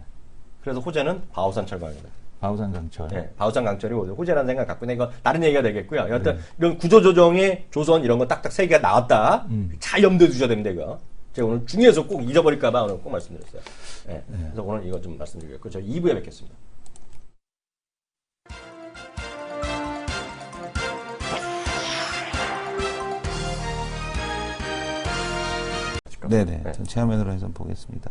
그래서 호재는 바오산 철강입니다. 바오산 강철. 네, 바오산 강철이 호재라는 생각 갖고 있는데 이거 다른 얘기가 되겠고요. 여하튼 이런 구조조정이 조선 이런 거 딱딱 세 개가 나왔다. 잘 염두에 두셔야 됩니다, 이거. 제가 오늘 중요해서 꼭 잊어버릴까봐 오늘 꼭 말씀드렸어요. 네, 그래서 오늘 이거 좀 말씀드리겠고, 저 2부에 뵙겠습니다. 네네. 전 체험면으로 해서 보겠습니다.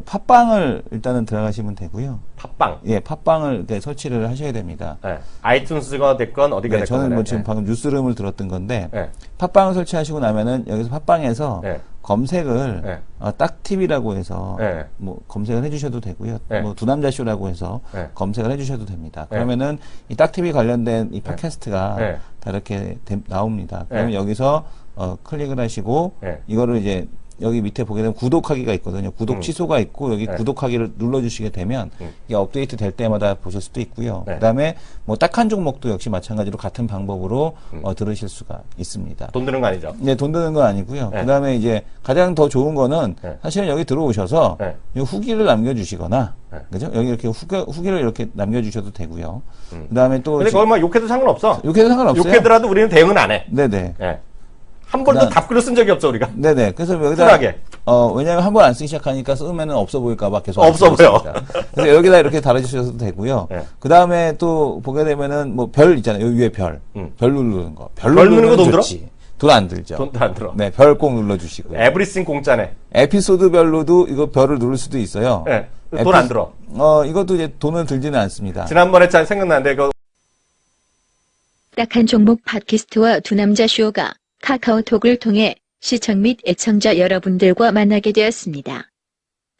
팟빵을 일단은 들어가시면 되고요. 팟빵? 예, 팟빵을 설치를 하셔야 됩니다. 아이튠스가 됐건 어디가 됐건. 저는 뭐 지금 방금 뉴스룸을 들었던 건데, 팟빵을 설치하시고 나면은 여기서 팟빵에서 검색을 딱TV라고 해서 뭐 검색을 해주셔도 되고요. 뭐 두남자쇼라고 해서 검색을 해주셔도 됩니다. 그러면은 이 딱TV 관련된 이 팟캐스트가 다 이렇게 나옵니다. 그러면 여기서 클릭을 하시고 이거를 이제 여기 밑에 보게 되면 구독하기가 있거든요. 구독 취소가 있고 여기 구독하기를 눌러주시게 되면 이게 업데이트 될 때마다 보실 수도 있고요. 그다음에 뭐 딱 한 종목도 역시 마찬가지로 같은 방법으로 들으실 수가 있습니다. 돈 드는 거 아니죠? 네, 돈 드는 건 아니고요. 그다음에 이제 가장 더 좋은 거는 사실은 여기 들어오셔서 후기를 남겨주시거나 그죠? 여기 이렇게 후기를 이렇게 남겨주셔도 되고요. 그다음에 또 근데 그걸 막 욕해도 상관없어. 욕해도 상관없어요. 욕해더라도 우리는 대응은 안 해. 네네. 한 번도 답글을 쓴 적이 없어, 우리가. 네네. 그래서 여기다. 쿨하게. 왜냐면 한 번 안 쓰기 시작하니까 쓰면은 없어 보일까봐 계속. 없어 보여. 그래서 여기다 이렇게 달아주셔도 되고요. 그 다음에 또 보게 되면은 뭐 별 있잖아요. 여기 위에 별. 별 누르는 거. 별 누르는 거 돈 들어? 돈 안 들죠. 돈도 안 들어. 네. 별 꼭 눌러주시고요. 에브리싱 공짜네. 에피소드별로도 이거 별을 누를 수도 있어요. 네. 돈 안 들어. 이것도 이제 돈을 들지는 않습니다. 지난번에 잘 생각나는데, 딱 한 종목 팟캐스트와 두남자 쇼가 카카오톡을 통해 시청 및 애청자 여러분들과 만나게 되었습니다.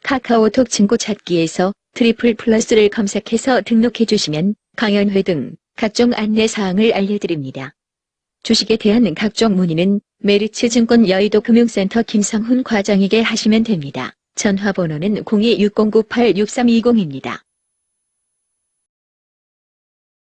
카카오톡 친구 찾기에서 트리플플러스를 검색해서 등록해 주시면 강연회 등 각종 안내사항을 알려드립니다. 주식에 대한 각종 문의는 메리츠증권 여의도 금융센터 김성훈 과장에게 하시면 됩니다. 전화번호는 02-6098-6320입니다.